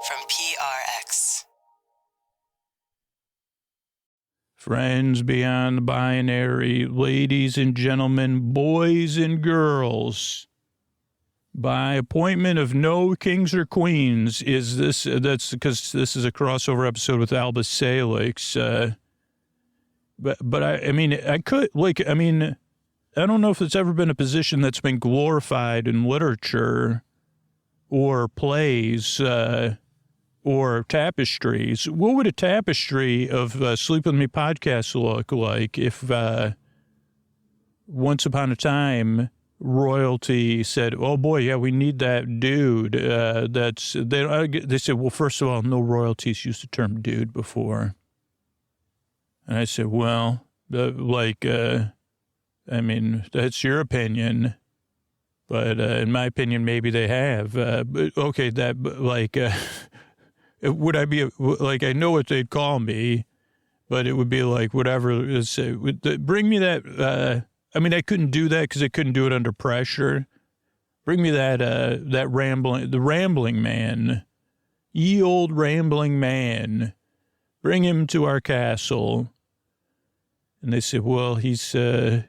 from PRX. Friends beyond the binary, ladies and gentlemen, boys and girls, by appointment of no kings or queens, that's because this is a crossover episode with Alba Salix. But I don't know if it's ever been a position that's been glorified in literature or plays, or tapestries. What would a tapestry of Sleep With Me podcast look like if once upon a time royalty said, oh boy, yeah, we need that dude. They said, well, first of all, no royalties used the term dude before. And I said, well, that's your opinion. But in my opinion, maybe they have. Would I be I know what they'd call me, but it would be like whatever. Bring me that. I couldn't do that because I couldn't do it under pressure. Bring me that rambling man, ye old rambling man. Bring him to our castle. And they said, well, he's where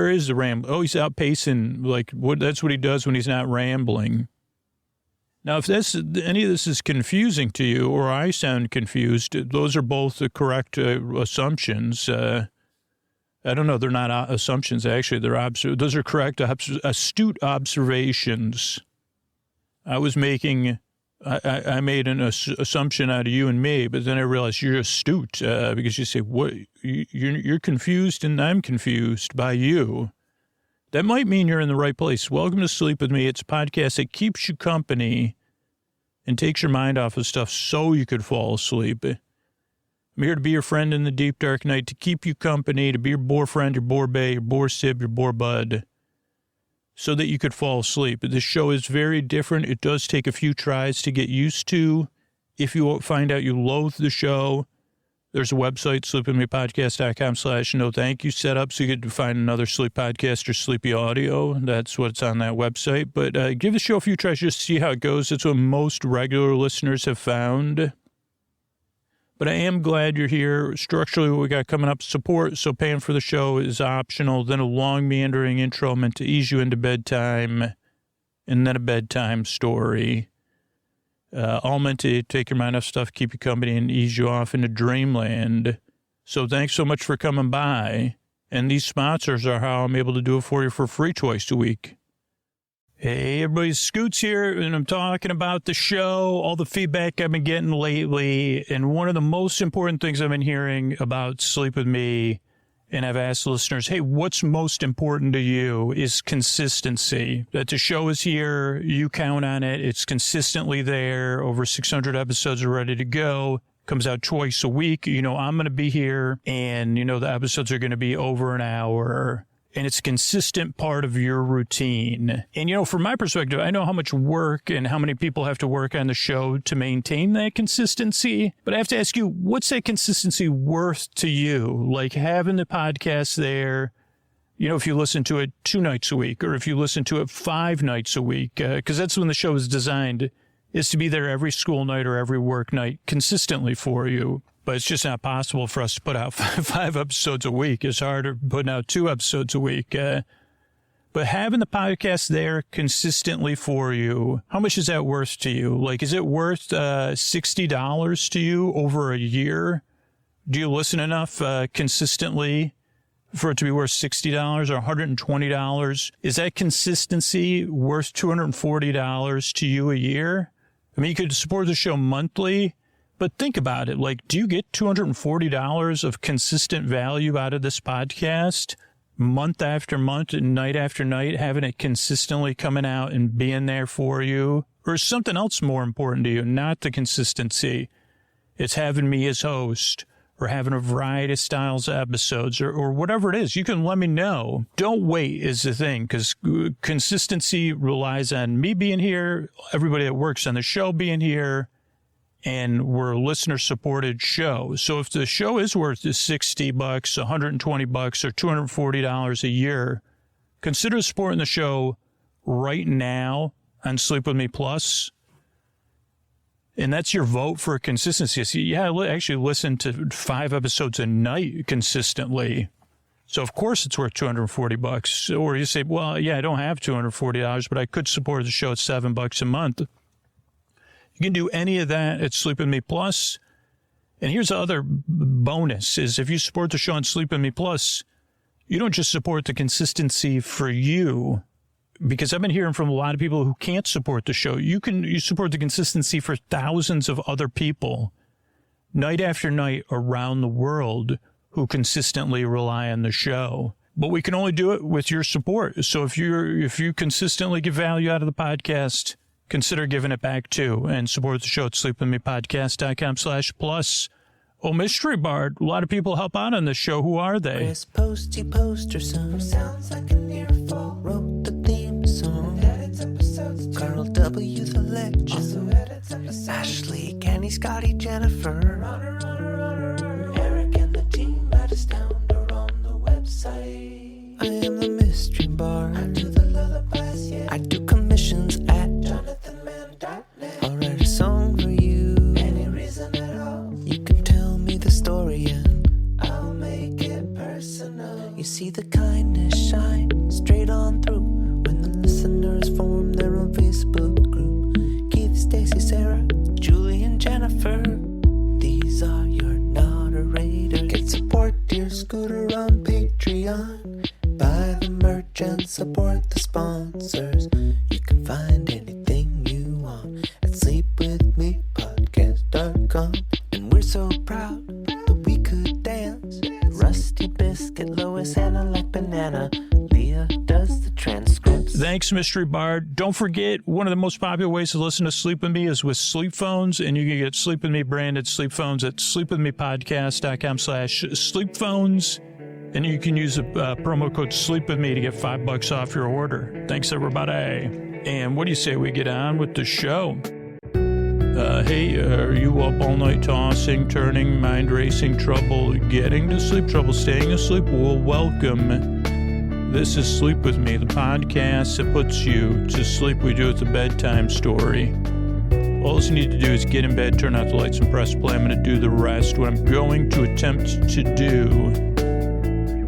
is the ramble? Oh, he's out pacing. That's what he does when he's not rambling. Now, if any of this is confusing to you or I sound confused, those are both the correct assumptions. I don't know. They're not assumptions, actually. Those are correct, astute observations. I made an assumption out of you and me, but then I realized you're astute because you say, "What? You're confused and I'm confused by you." That might mean you're in the right place. Welcome to Sleep With Me. It's a podcast that keeps you company and takes your mind off of stuff so you could fall asleep. I'm here to be your friend in the deep, dark night, to keep you company, to be your boar friend, your boar bae, your boar sib, your boar bud, so that you could fall asleep. This show is very different. It does take a few tries to get used to. If you find out you loathe the show, there's a website, sleepwithmepodcast.com/no thank you set up so you can find another sleep podcast or sleepy audio. That's what's on that website. But give the show a few tries just to see how it goes. That's what most regular listeners have found. But I am glad you're here. Structurally, what we got coming up, support, so paying for the show is optional. Then a long, meandering intro meant to ease you into bedtime, and then a bedtime story. All meant to take your mind off stuff, keep you company, and ease you off into dreamland. So thanks so much for coming by. And these sponsors are how I'm able to do it for you for free twice a week. Hey, everybody, Scoots here, and I'm talking about the show, all the feedback I've been getting lately, and one of the most important things I've been hearing about Sleep With Me, and I've asked listeners, hey, what's most important to you is consistency. That the show is here, you count on it, it's consistently there, over 600 episodes are ready to go, comes out twice a week, I'm going to be here, and, the episodes are going to be over an hour. And it's a consistent part of your routine. And, from my perspective, I know how much work and how many people have to work on the show to maintain that consistency. But I have to ask you, what's that consistency worth to you? Like having the podcast there, if you listen to it 2 nights a week, or if you listen to it 5 nights a week, because that's when the show is designed, is to be there every school night or every work night consistently for you. But it's just not possible for us to put out 5 episodes a week. It's harder putting out 2 episodes a week. But having the podcast there consistently for you, how much is that worth to you? Like, is it worth $60 to you over a year? Do you listen enough consistently for it to be worth $60 or $120? Is that consistency worth $240 to you a year? You could support the show monthly. But think about it. Do you get $240 of consistent value out of this podcast month after month and night after night, having it consistently coming out and being there for you? Or is something else more important to you? Not the consistency. It's having me as host or having a variety of styles of episodes or whatever it is. You can let me know. Don't wait is the thing, because consistency relies on me being here, everybody that works on the show being here, and we're a listener-supported show. So if the show is worth $60, $120, or $240 a year, consider supporting the show right now on Sleep With Me Plus. And that's your vote for consistency. See, yeah, I actually listen to 5 episodes a night consistently. So, of course, it's worth $240. Or you say, well, yeah, I don't have $240, but I could support the show at $7 a month. You can do any of that at Sleep With Me Plus. And here's the other bonus is if you support the show on Sleep With Me Plus, you don't just support the consistency for you, because I've been hearing from a lot of people who can't support the show. You support the consistency for thousands of other people night after night around the world who consistently rely on the show. But we can only do it with your support. So if you consistently get value out of the podcast, consider giving it back too and support the show at sleepwithmepodcast.com/plus. Oh, Mystery Bard, a lot of people help out on this show. Who are they? Chris Posty Poster Son sounds like an earful. Wrote the theme song. Edits episodes. Carl W. the Legend. Also edits episodes. Ashley, Kenny, Scotty, Jennifer. Runner. Eric and the team at Astound are on the website. I am the Mystery Bard. I do the lullabies, yeah. I do commissions at jonathanmann.net. I'll write a song for you. Any reason at all. You can tell me the story and I'll make it personal. You see the kindness shine straight on through when the listeners form their own Facebook group. Keith, Stacy, Sarah, Julie, and Jennifer. These are your moderators. Get support dear Scooter on Patreon. Buy the merch and support the sponsors. You can find anything you want at sleepwithmepodcast.com. And we're so proud that we could dance. Rusty Biscuit, Lois, Hannah like banana. Leah does the transcripts. Thanks, Mystery Bard. Don't forget, one of the most popular ways to listen to Sleep With Me is with sleep phones, and you can get Sleep With Me branded sleep phones at sleepwithmepodcast.com/sleep-phones, and you can use the promo code Sleep With Me to get $5 off your order. Thanks, everybody. And what do you say we get on with the show? Hey, are you up all night tossing, turning, mind racing, trouble getting to sleep, trouble staying asleep? Well, welcome. This is Sleep With Me, the podcast that puts you to sleep. We do it the bedtime story. All you need to do is get in bed, turn out the lights, and press play. I'm going to do the rest. What I'm going to attempt to do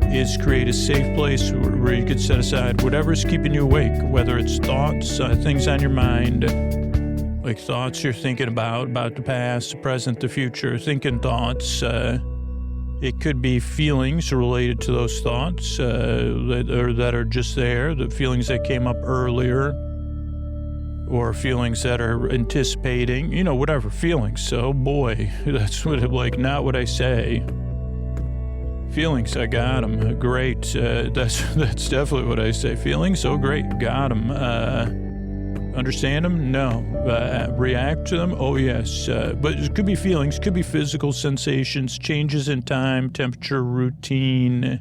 is create a safe place where you can set aside whatever's keeping you awake, whether it's thoughts, things on your mind, like thoughts you're thinking about the past, the present, the future, thinking thoughts. It could be feelings related to those thoughts that are just there, the feelings that came up earlier, or feelings that are anticipating, whatever feelings. So, boy, that's not what I say. Feelings, I got them. Great. That's definitely what I say. Feelings, so great. Got them. Understand them? No. React to them? Oh, yes. But it could be feelings, could be physical sensations, changes in time, temperature, routine.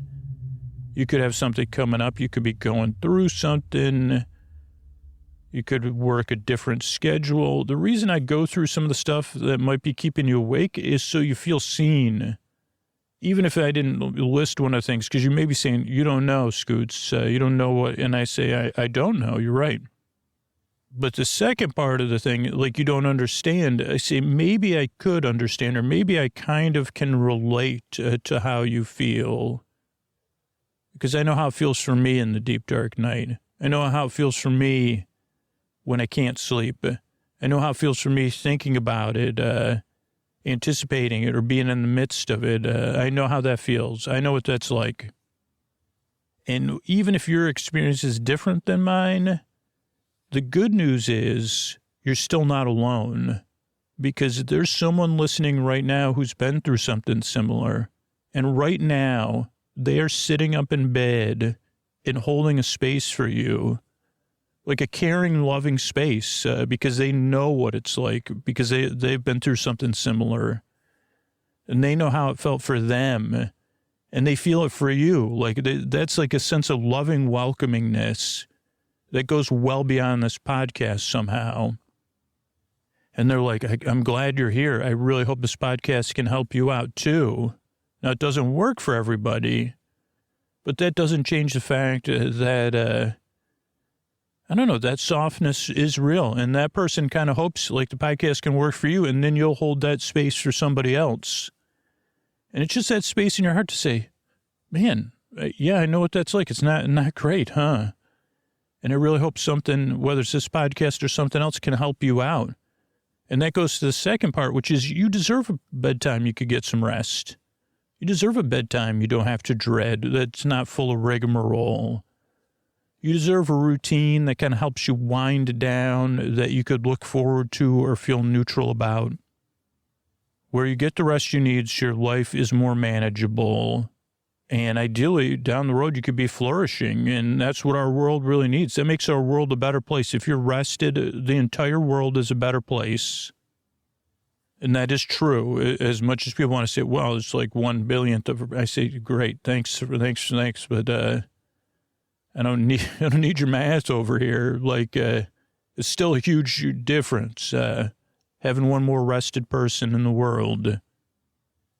You could have something coming up. You could be going through something. You could work a different schedule. The reason I go through some of the stuff that might be keeping you awake is so you feel seen. Even if I didn't list one of the things, because you may be saying, you don't know, Scoots. You don't know what, and I say, I don't know. You're right. But the second part of the thing, like you don't understand, I say maybe I could understand, or maybe I kind of can relate to how you feel. Because I know how it feels for me in the deep, dark night. I know how it feels for me when I can't sleep. I know how it feels for me thinking about it, anticipating it, or being in the midst of it. I know how that feels. I know what that's like. And even if your experience is different than mine, the good news is you're still not alone, because there's someone listening right now who's been through something similar. And right now, they are sitting up in bed and holding a space for you, like a caring, loving space, because they know what it's like, because they've been through something similar. And they know how it felt for them, and they feel it for you. Like that's like a sense of loving welcomingness that goes well beyond this podcast somehow. And they're like, I'm glad you're here. I really hope this podcast can help you out too. Now, it doesn't work for everybody, but that doesn't change the fact that I don't know, that softness is real. And that person kind of hopes like the podcast can work for you, and then you'll hold that space for somebody else. And it's just that space in your heart to say, man, yeah, I know what that's like. It's not great, huh? And I really hope something, whether it's this podcast or something else, can help you out. And that goes to the second part, which is you deserve a bedtime you could get some rest. You deserve a bedtime you don't have to dread, that's not full of rigmarole. You deserve a routine that kind of helps you wind down, that you could look forward to or feel neutral about. Where you get the rest you need so your life is more manageable. And ideally, down the road, you could be flourishing. And that's what our world really needs. That makes our world a better place. If you're rested, the entire world is a better place. And that is true. As much as people want to say, well, it's like 1/1000th of, I say, great, thanks, but I don't need your math over here. Like, it's still a huge difference, having one more rested person in the world.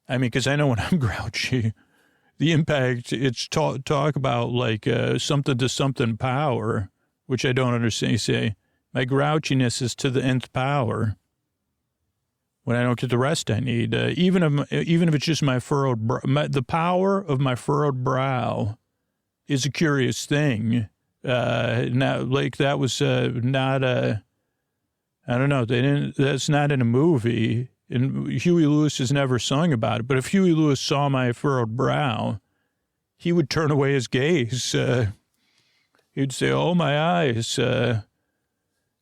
I mean, because I know when I'm grouchy, the impact, it's talk about like something to something power, which I don't understand. You say, my grouchiness is to the nth power when I don't get the rest I need. Even if it's just my furrowed brow, the power of my furrowed brow is a curious thing. Now, like that was not a, I don't know. That's not in a movie. And Huey Lewis has never sung about it. But if Huey Lewis saw my furrowed brow, he would turn away his gaze. He'd say, "Oh, my eyes."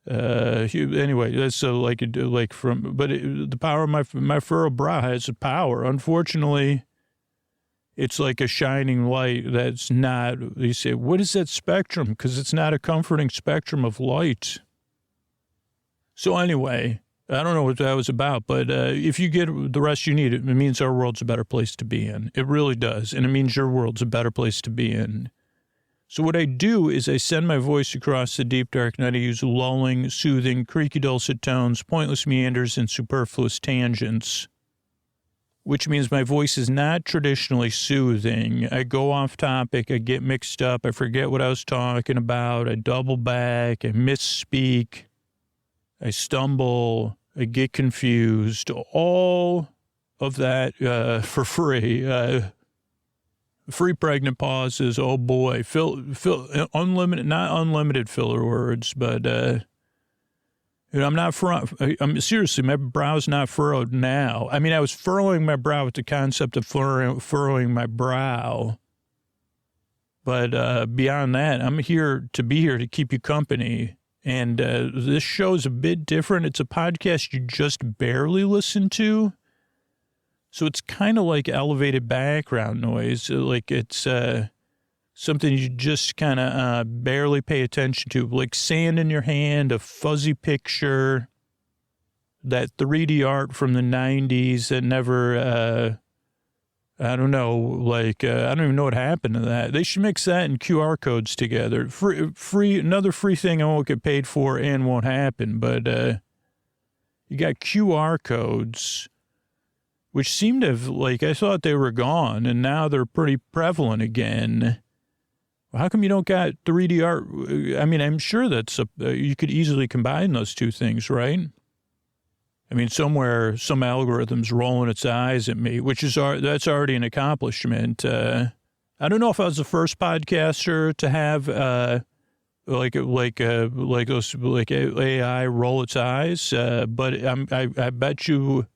Anyway, that's the power of my furrowed brow has a power. Unfortunately, it's like a shining light that's not, you say, what is that spectrum? Because it's not a comforting spectrum of light. So anyway, I don't know what that was about, but if you get the rest you need, it means our world's a better place to be in. It really does. And it means your world's a better place to be in. So what I do is I send my voice across the deep dark night. I use lulling, soothing, creaky dulcet tones, pointless meanders, and superfluous tangents, which means my voice is not traditionally soothing. I go off topic, I get mixed up, I forget what I was talking about, I double back, I misspeak, I stumble, I get confused, all of that for free. Free pregnant pauses, oh boy, fill unlimited, not unlimited filler words, but I'm seriously, my brow's not furrowed now. I mean, I was furrowing my brow with the concept of furrowing my brow. But beyond that, I'm here to keep you company. And this show's a bit different. It's a podcast you just barely listen to. So it's kind of like elevated background noise. Like it's something you just kind of barely pay attention to, like sand in your hand, a fuzzy picture, that 3D art from the 90s that never, I don't know, like, I don't even know what happened to that. They should mix that and QR codes together. Free, another free thing I won't get paid for and won't happen, but you got QR codes, which seem to have, like, I thought they were gone, and now they're pretty prevalent again. How come you don't got 3D art? I mean, I'm sure that's you could easily combine those two things, right? I mean, somewhere, some algorithm's rolling its eyes at me, that's already an accomplishment. I don't know if I was the first podcaster to have AI roll its eyes, but I bet you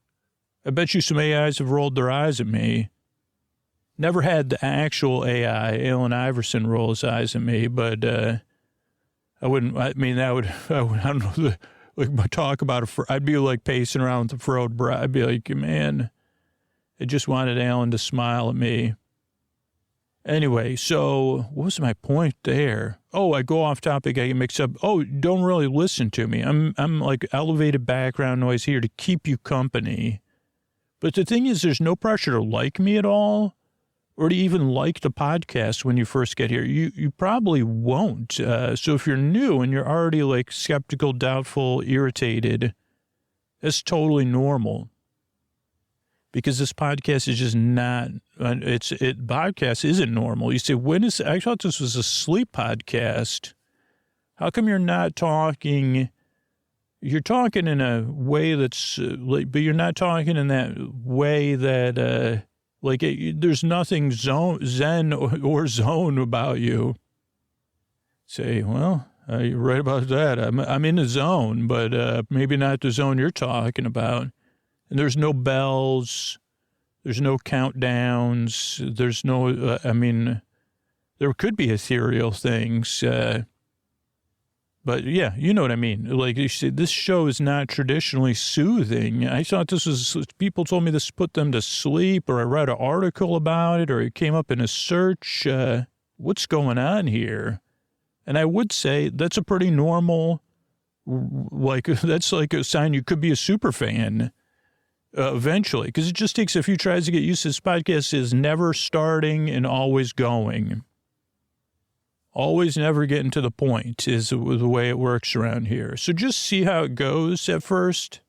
some AIs have rolled their eyes at me. Never had the actual AI, Allen Iverson, roll his eyes at me, but I don't know, like my talk about I'd be like pacing around with the furrowed brow. I'd be like, man, I just wanted Allen to smile at me. Anyway, so what was my point there? Oh, I go off topic, I get mixed up. Oh, don't really listen to me. I'm like elevated background noise here to keep you company. But the thing is, there's no pressure to like me at all, or to even like the podcast when you first get here. You probably won't. So if you're new and you're already like skeptical, doubtful, irritated, that's totally normal. Because this podcast is just not, podcast isn't normal. You say, I thought this was a sleep podcast. How come you're not talking? You're talking in a way that's, but you're not talking in that way that, there's nothing zen or zone about you. Say, well, you're right about that. I'm in the zone, but maybe not the zone you're talking about. And there's no bells. There's no countdowns. There's no, there could be ethereal things. But yeah, you know what I mean. Like you said, this show is not traditionally soothing. I thought this was, people told me this put them to sleep, or I read an article about it, or it came up in a search. What's going on here? And I would say that's a pretty normal, that's like a sign you could be a super fan eventually, because it just takes a few tries to get used to. This podcast is never starting and always going. Always never getting to the point is the way it works around here. So just see how it goes at first.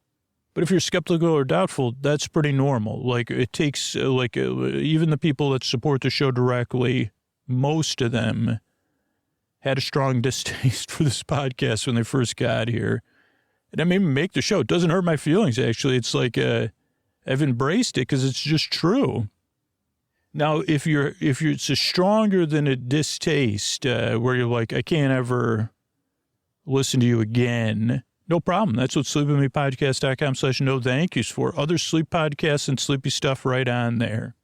But if you're skeptical or doubtful, that's pretty normal. Like it takes, even the people that support the show directly, most of them had a strong distaste for this podcast when they first got here. And I made me make the show. It doesn't hurt my feelings, actually. It's like I've embraced it because it's just true. Now, if it's a stronger than a distaste, where you're like, I can't ever listen to you again, no problem. That's what sleepwithmepodcast.com/no thank yous for. Other sleep podcasts and sleepy stuff right on there.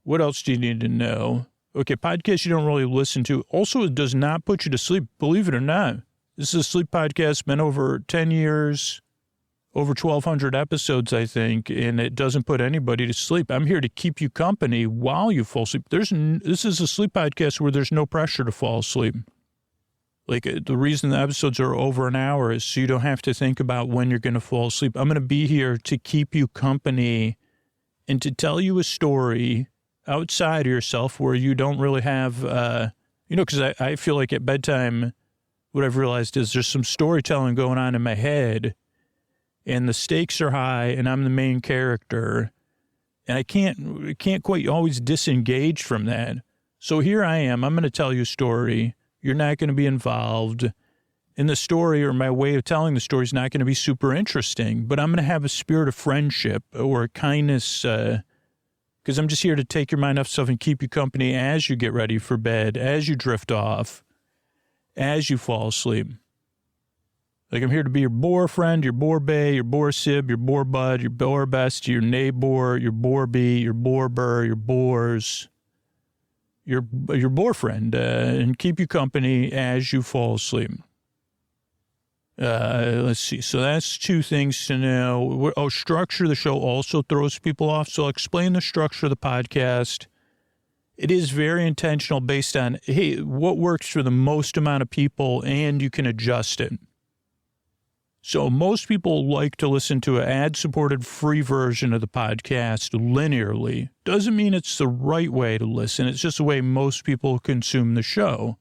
What else do you need to know? Okay, podcasts you don't really listen to. Also, it does not put you to sleep, believe it or not. This is a sleep podcast, been over 10 years, over 1,200 episodes, I think, and it doesn't put anybody to sleep. I'm here to keep you company while you fall asleep. This is a sleep podcast where there's no pressure to fall asleep. Like, the reason the episodes are over an hour is so you don't have to think about when you're going to fall asleep. I'm going to be here to keep you company and to tell you a story outside of yourself where you don't really have, because I feel like at bedtime, what I've realized is there's some storytelling going on in my head, and the stakes are high, and I'm the main character, and I can't quite always disengage from that. So here I am. I'm going to tell you a story. You're not going to be involved in the story, or my way of telling the story is not going to be super interesting, but I'm going to have a spirit of friendship or kindness, because I'm just here to take your mind off stuff and keep you company as you get ready for bed, as you drift off, as you fall asleep. Like, I'm here to be your boar friend, your boar bae, your boar sib, your boar bud, your boar best, your neighbor, your boar bee, your boar burr, your boars, your boar friend, and keep you company as you fall asleep. Let's see. So that's two things to know. Oh, structure of the show also throws people off. So I'll explain the structure of the podcast. It is very intentional, based on, hey, what works for the most amount of people, and you can adjust it. So most people like to listen to an ad-supported free version of the podcast linearly. Doesn't mean it's the right way to listen. It's just the way most people consume the show.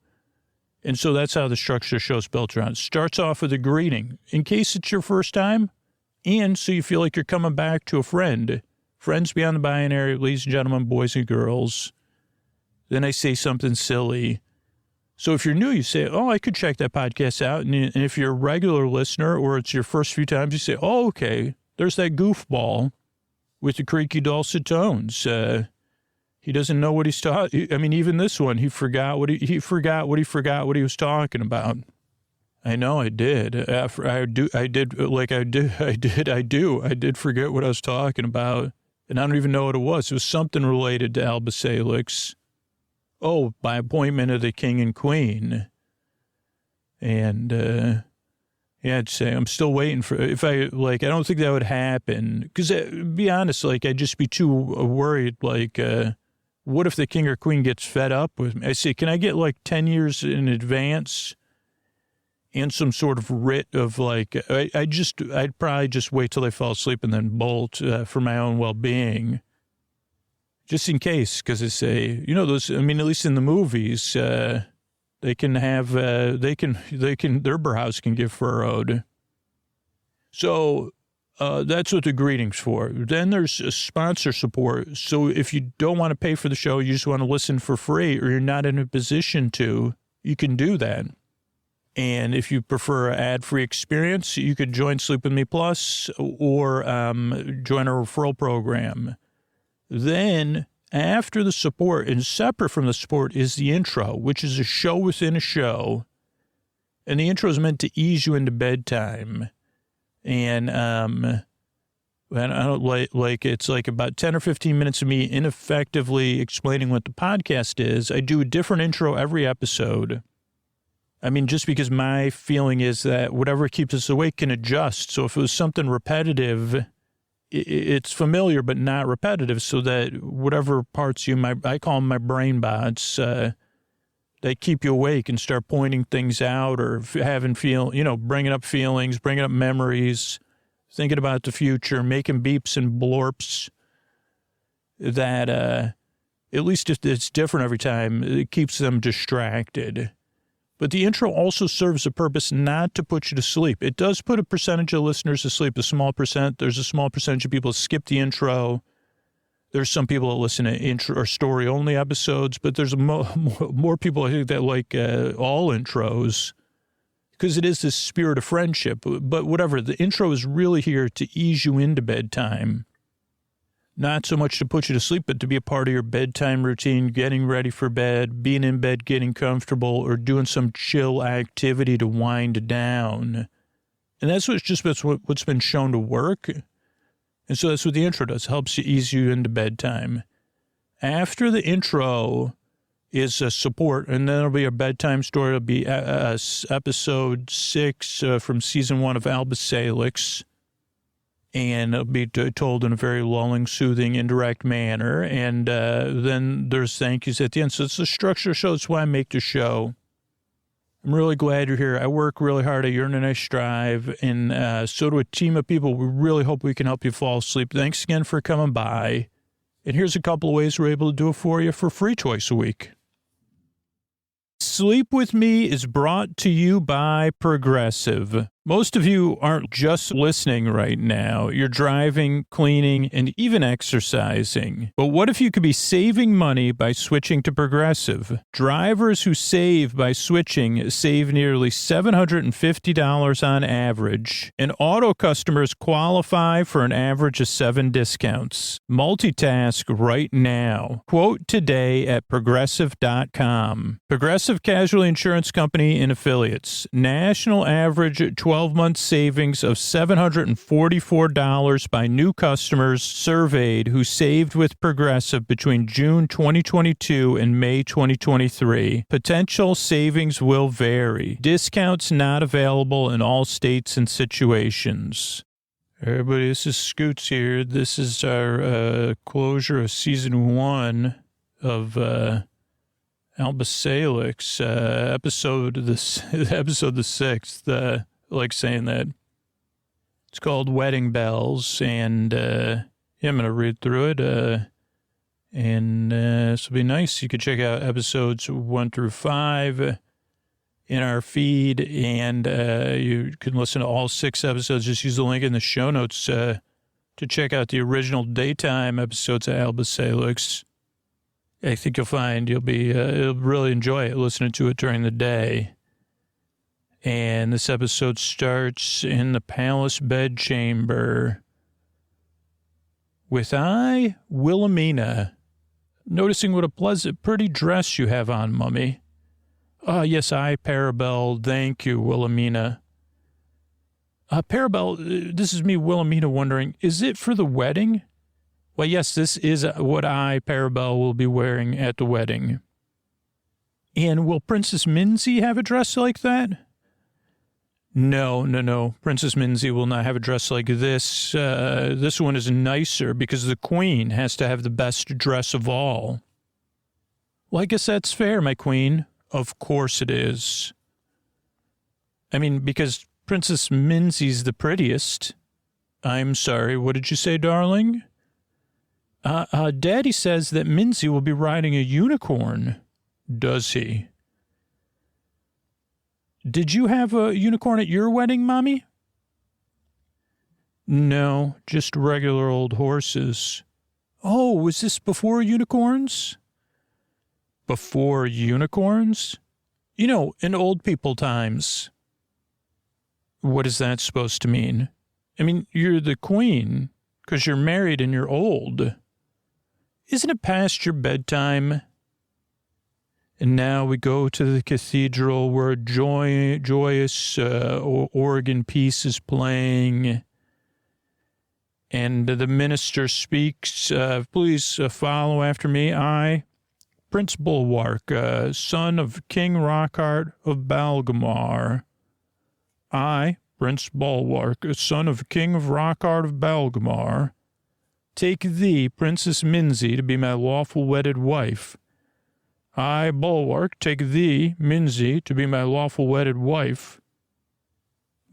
And so that's how the structure of the show is built around. It starts off with a greeting, in case it's your first time, and so you feel like you're coming back to a friend. Friends beyond the binary, ladies and gentlemen, boys and girls. Then I say something silly. So if you're new, you say, oh, I could check that podcast out. And if you're a regular listener, or it's your first few times, you say, oh, okay, there's that goofball with the creaky dulcet tones. He doesn't know what he's talking. I mean, even this one, he forgot what he was talking about. I know I did. I did forget what I was talking about. And I don't even know what it was. It was something related to Alba Salix. Oh, by appointment of the king and queen. And, I'd say I'm still waiting for, I don't think that would happen. Because, be honest, I'd just be too worried, what if the king or queen gets fed up with me? I say, can I get 10 years in advance and some sort of writ of I'd probably just wait till I fall asleep and then bolt for my own well-being. Just in case, because they say, those, at least in the movies, they can have, their brows can get furrowed. So that's what the greeting's for. Then there's a sponsor support. So if you don't want to pay for the show, you just want to listen for free, or you're not in a position to, you can do that. And if you prefer an ad-free experience, you could join Sleep With Me Plus or join our referral program. Then, after the support, and separate from the support, is the intro, which is a show within a show. And the intro is meant to ease you into bedtime. And I don't like it's like about 10 or 15 minutes of me ineffectively explaining what the podcast is. I do a different intro every episode. I mean, just because my feeling is that whatever keeps us awake can adjust. So if it was something repetitive, it's familiar but not repetitive, so that whatever parts I call them my brain bots, they keep you awake and start pointing things out or bringing up feelings, bringing up memories, thinking about the future, making beeps and blorps that at least if it's different every time, it keeps them distracted. But the intro also serves a purpose not to put you to sleep. It does put a percentage of listeners to sleep, a small percent. There's a small percentage of people that skip the intro. There's some people that listen to intro or story-only episodes, but there's more people, I think, that like all intros because it is this spirit of friendship. But whatever, the intro is really here to ease you into bedtime. Not so much to put you to sleep, but to be a part of your bedtime routine, getting ready for bed, being in bed, getting comfortable, or doing some chill activity to wind down. And that's what's been shown to work. And so that's what the intro does, helps you ease you into bedtime. After the intro is a support, and then there'll be a bedtime story. It'll be episode 6 from season 1 of Alba Salix. And it'll be told in a very lulling, soothing, indirect manner. And then there's thank yous at the end. So it's the structure show. It's why I make the show. I'm really glad you're here. I work really hard. I earn and I strive. And so do a team of people. We really hope we can help you fall asleep. Thanks again for coming by. And here's a couple of ways we're able to do it for you for free twice a week. Sleep With Me is brought to you by Progressive. Most of you aren't just listening right now. You're driving, cleaning, and even exercising. But what if you could be saving money by switching to Progressive? Drivers who save by switching save nearly $750 on average, and auto customers qualify for an average of 7 discounts. Multitask right now. Quote today at Progressive.com. Progressive Casualty Insurance Company and Affiliates. National average 12-month savings of $744 by new customers surveyed who saved with Progressive between June 2022 and May 2023. Potential savings will vary. Discounts not available in all states and situations. Everybody, this is Scoots here. This is our closure of season 1 of Alba Salix, episode the 6th. Like saying that. It's called Wedding Bells, and I'm going to read through it, and this will be nice. You can check out episodes 1 through 5 in our feed, and you can listen to all 6 episodes. Just use the link in the show notes to check out the original daytime episodes of Alba Salix. I think you'll find you'll really enjoy it listening to it during the day. And this episode starts in the palace bedchamber with Wilhelmina, noticing what a pretty dress you have on, Mummy. Ah, yes, Parabel. Thank you, Wilhelmina. Parabel, this is me, Wilhelmina, wondering, is it for the wedding? Well, yes, this is what Parabel, will be wearing at the wedding. And will Princess Minzy have a dress like that? No. Princess Minzy will not have a dress like this. This one is nicer because the queen has to have the best dress of all. Well, I guess that's fair, my queen. Of course it is. I mean, because Princess Minzy's the prettiest. I'm sorry, what did you say, darling? Daddy says that Minzy will be riding a unicorn. Does he? Did you have a unicorn at your wedding, Mommy? No, just regular old horses. Oh, was this before unicorns? Before unicorns? You know, in old people times, what is that supposed to mean? I mean, you're the queen because you're married and you're old. Isn't it past your bedtime? And now we go to the cathedral where a joyous organ piece is playing. And the minister speaks, please follow after me. I, Prince Bulwark, son of King Rockhart of Balgamar. I, Prince Bulwark, son of King of Rockhart of Balgamar, take thee, Princess Minzy, to be my lawful wedded wife. I, Bulwark, take thee, Minzy, to be my lawful wedded wife.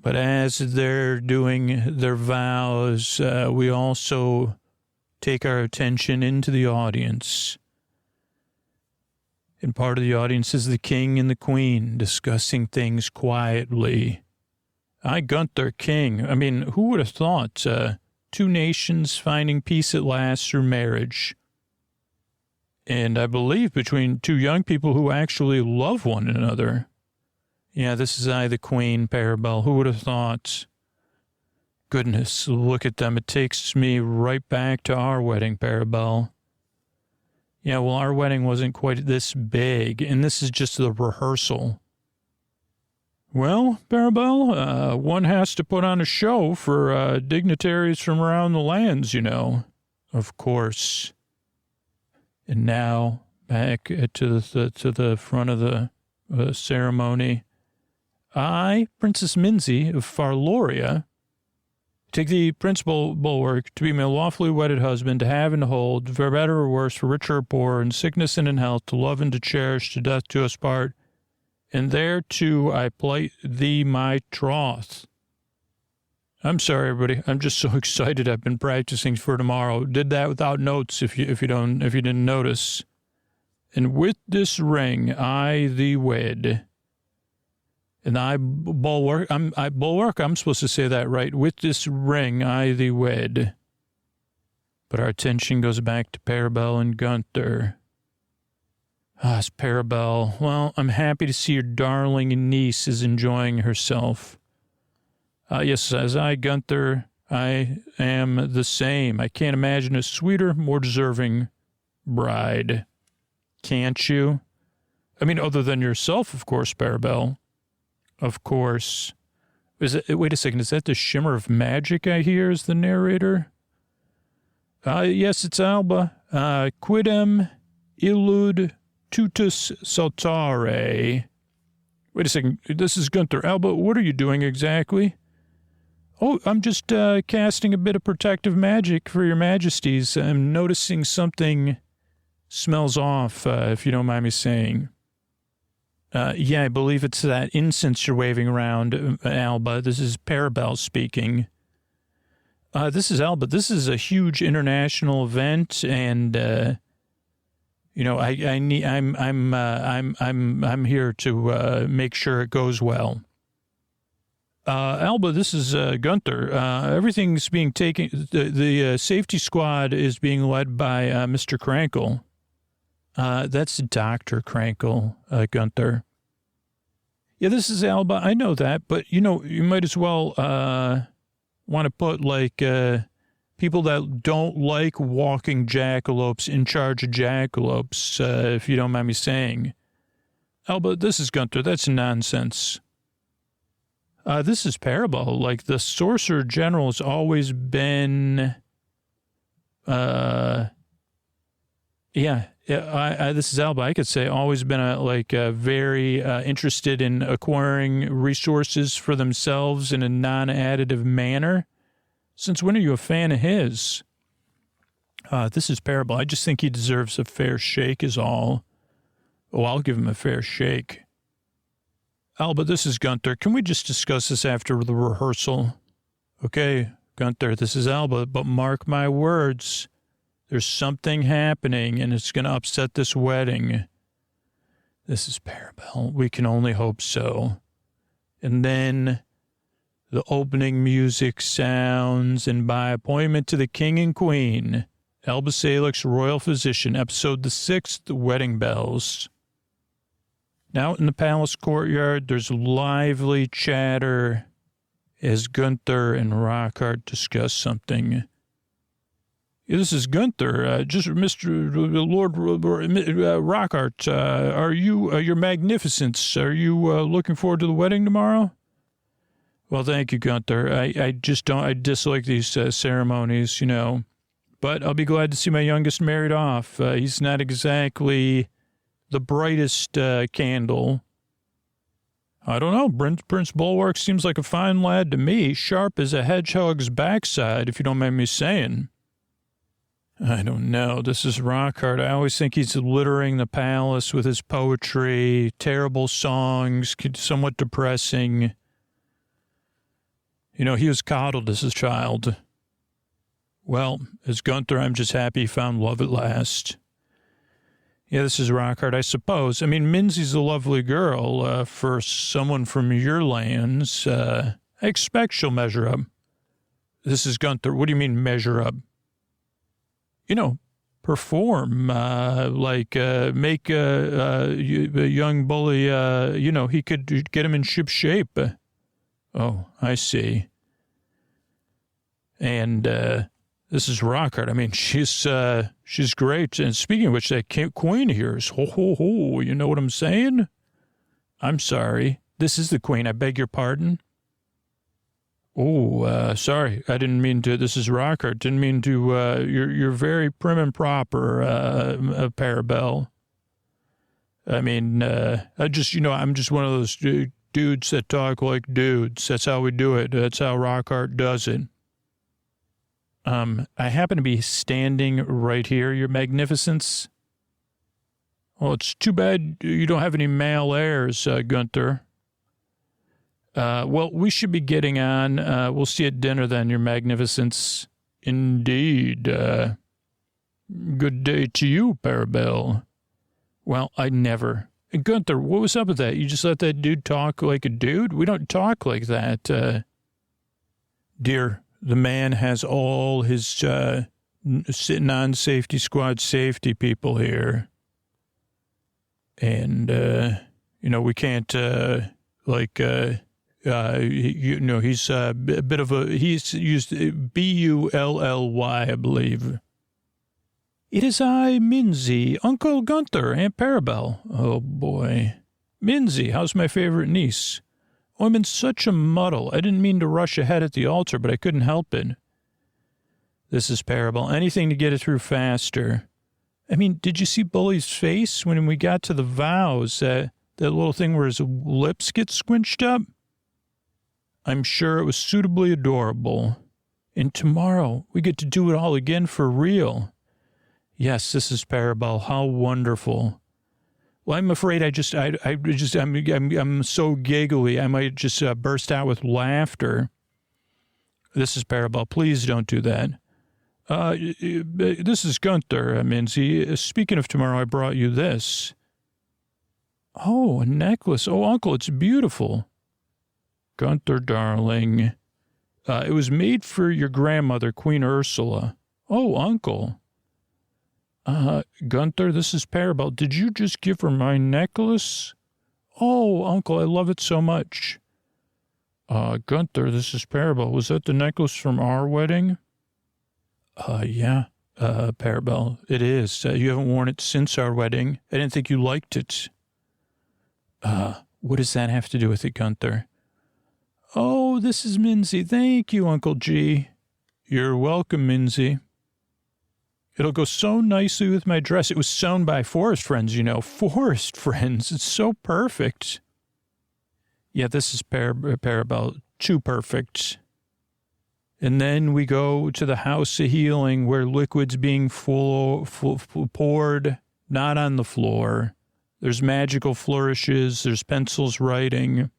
But as they're doing their vows, we also take our attention into the audience. And part of the audience is the king and the queen discussing things quietly. I, Gunther, king. I mean, who would have thought two nations finding peace at last through marriage? And I believe between two young people who actually love one another. Yeah, this is I, the queen, Parabel. Who would have thought? Goodness, look at them. It takes me right back to our wedding, Parabel. Yeah, well, our wedding wasn't quite this big, and this is just the rehearsal. Well, Parabel, one has to put on a show for dignitaries from around the lands, you know. Of course. And now, back to the front of the ceremony. I, Princess Minzy of Farloria, take thee, Prince Bulwark, to be my lawfully wedded husband, to have and to hold, for better or worse, for richer or poor, in sickness and in health, to love and to cherish, to death do us part. And thereto I plight thee my troth. I'm sorry, everybody. I'm just so excited. I've been practicing for tomorrow. Did that without notes, if you didn't notice. And with this ring I thee wed. And I, Bulwark, I'm supposed to say that right. With this ring I thee wed. But our attention goes back to Parabel and Gunther. Ah, it's Parabel. Well, I'm happy to see your darling niece is enjoying herself. Yes, as I, Gunther, I am the same. I can't imagine a sweeter, more deserving bride. Can't you? I mean, other than yourself, of course, Parabel. Of course. Wait a second, is that the shimmer of magic I hear as the narrator? Yes, it's Alba. Quidem illud tutus saltare. Wait a second, this is Gunther. Alba, what are you doing exactly? Oh, I'm just casting a bit of protective magic for your majesties. I'm noticing something smells off, if you don't mind me saying. Yeah, I believe it's that incense you're waving around, Alba. This is Parabel speaking. This is Alba. This is a huge international event, and I'm here to make sure it goes well. Alba, this is Gunther. Everything's being taken. The safety squad is being led by Mr. Krankle. That's Dr. Krankle, Gunther. Yeah, this is Alba. I know that, but, you might as well want to put, like, people that don't like walking jackalopes in charge of jackalopes, if you don't mind me saying. Alba, this is Gunther. That's nonsense. This is Parabel. Like, the Sorcerer General has always been, this is Alba. I could say always been very interested in acquiring resources for themselves in a non-additive manner. Since when are you a fan of his? This is Parabel. I just think he deserves a fair shake is all. Oh, I'll give him a fair shake. Alba, this is Gunther. Can we just discuss this after the rehearsal? Okay, Gunther, this is Alba, but mark my words. There's something happening, and it's going to upset this wedding. This is Parabel. We can only hope so. And then the opening music sounds, and by appointment to the king and queen, Alba Salix, royal physician, episode the 6th, Wedding Bells. Now in the palace courtyard, there's lively chatter as Gunther and Rockhart discuss something. Yeah, this is Gunther, just Mr. Lord Rockhart. Are you, your magnificence, are you looking forward to the wedding tomorrow? Well, thank you, Gunther. I just don't, I dislike these ceremonies, you know. But I'll be glad to see my youngest married off. He's not exactly the brightest candle. I don't know. Prince Bulwark seems like a fine lad to me, sharp as a hedgehog's backside, if you don't mind me saying. I don't know. This is Rockhart. I always think he's littering the palace with his poetry, terrible songs, somewhat depressing. You know, he was coddled as a child. Well, as Gunther, I'm just happy he found love at last. Yeah, this is Rockhart, I suppose. I mean, Minzy's a lovely girl for someone from your lands. I expect she'll measure up. This is Gunther. What do you mean measure up? You know, perform, make a young bully, you know, he could get him in ship shape. Oh, I see. And this is Rockhart. I mean, she's great. And speaking of which, that queen here is ho. You know what I'm saying? I'm sorry. This is the queen. I beg your pardon. Oh, sorry. I didn't mean to. This is Rockhart. Didn't mean to. You're very prim and proper, Parabelle. I mean, I'm just one of those dudes that talk like dudes. That's how we do it. That's how Rockhart does it. I happen to be standing right here, Your Magnificence. Well, it's too bad you don't have any male heirs, Gunther. Well, we should be getting on. We'll see you at dinner then, Your Magnificence. Indeed. Good day to you, Parabelle. Well, I never. Gunther, what was up with that? You just let that dude talk like a dude? We don't talk like that. Dear, the man has all his non-safety squad safety people here. And, you know, we can't, he's a bit of a, he's used B-U-L-L-Y, I believe. It is I, Minzy, Uncle Gunther, Aunt Parabelle. Oh, boy. Minzy, how's my favorite niece? Oh, I'm in such a muddle. I didn't mean to rush ahead at the altar, but I couldn't help it. This is Parabelle. Anything to get it through faster. I mean, did you see Bully's face when we got to the vows? That little thing where his lips get squinched up? I'm sure it was suitably adorable. And tomorrow, we get to do it all again for real. Yes, this is Parabelle. How wonderful. Well, I'm afraid I'm so giggly, I might just burst out with laughter. This is Parabelle. Please don't do that. This is Gunther, Minzy. Speaking of tomorrow, I brought you this. Oh, a necklace. Oh, Uncle, it's beautiful. Gunther, darling. It was made for your grandmother, Queen Ursula. Oh, Uncle. Gunther, this is Parabelle. Did you just give her my necklace? Oh, Uncle, I love it so much. Gunther, this is Parabelle. Was that the necklace from our wedding? Yeah, Parabelle, it is. You haven't worn it since our wedding. I didn't think you liked it. What does that have to do with it, Gunther? Oh, this is Minzy. Thank you, Uncle G. You're welcome, Minzy. It'll go so nicely with my dress. It was sewn by Forest Friends, you know. Forest Friends. It's so perfect. Yeah, this is Parabelle. Too perfect. And then we go to the House of Healing where liquid's being poured, not on the floor. There's magical flourishes. There's pencils writing.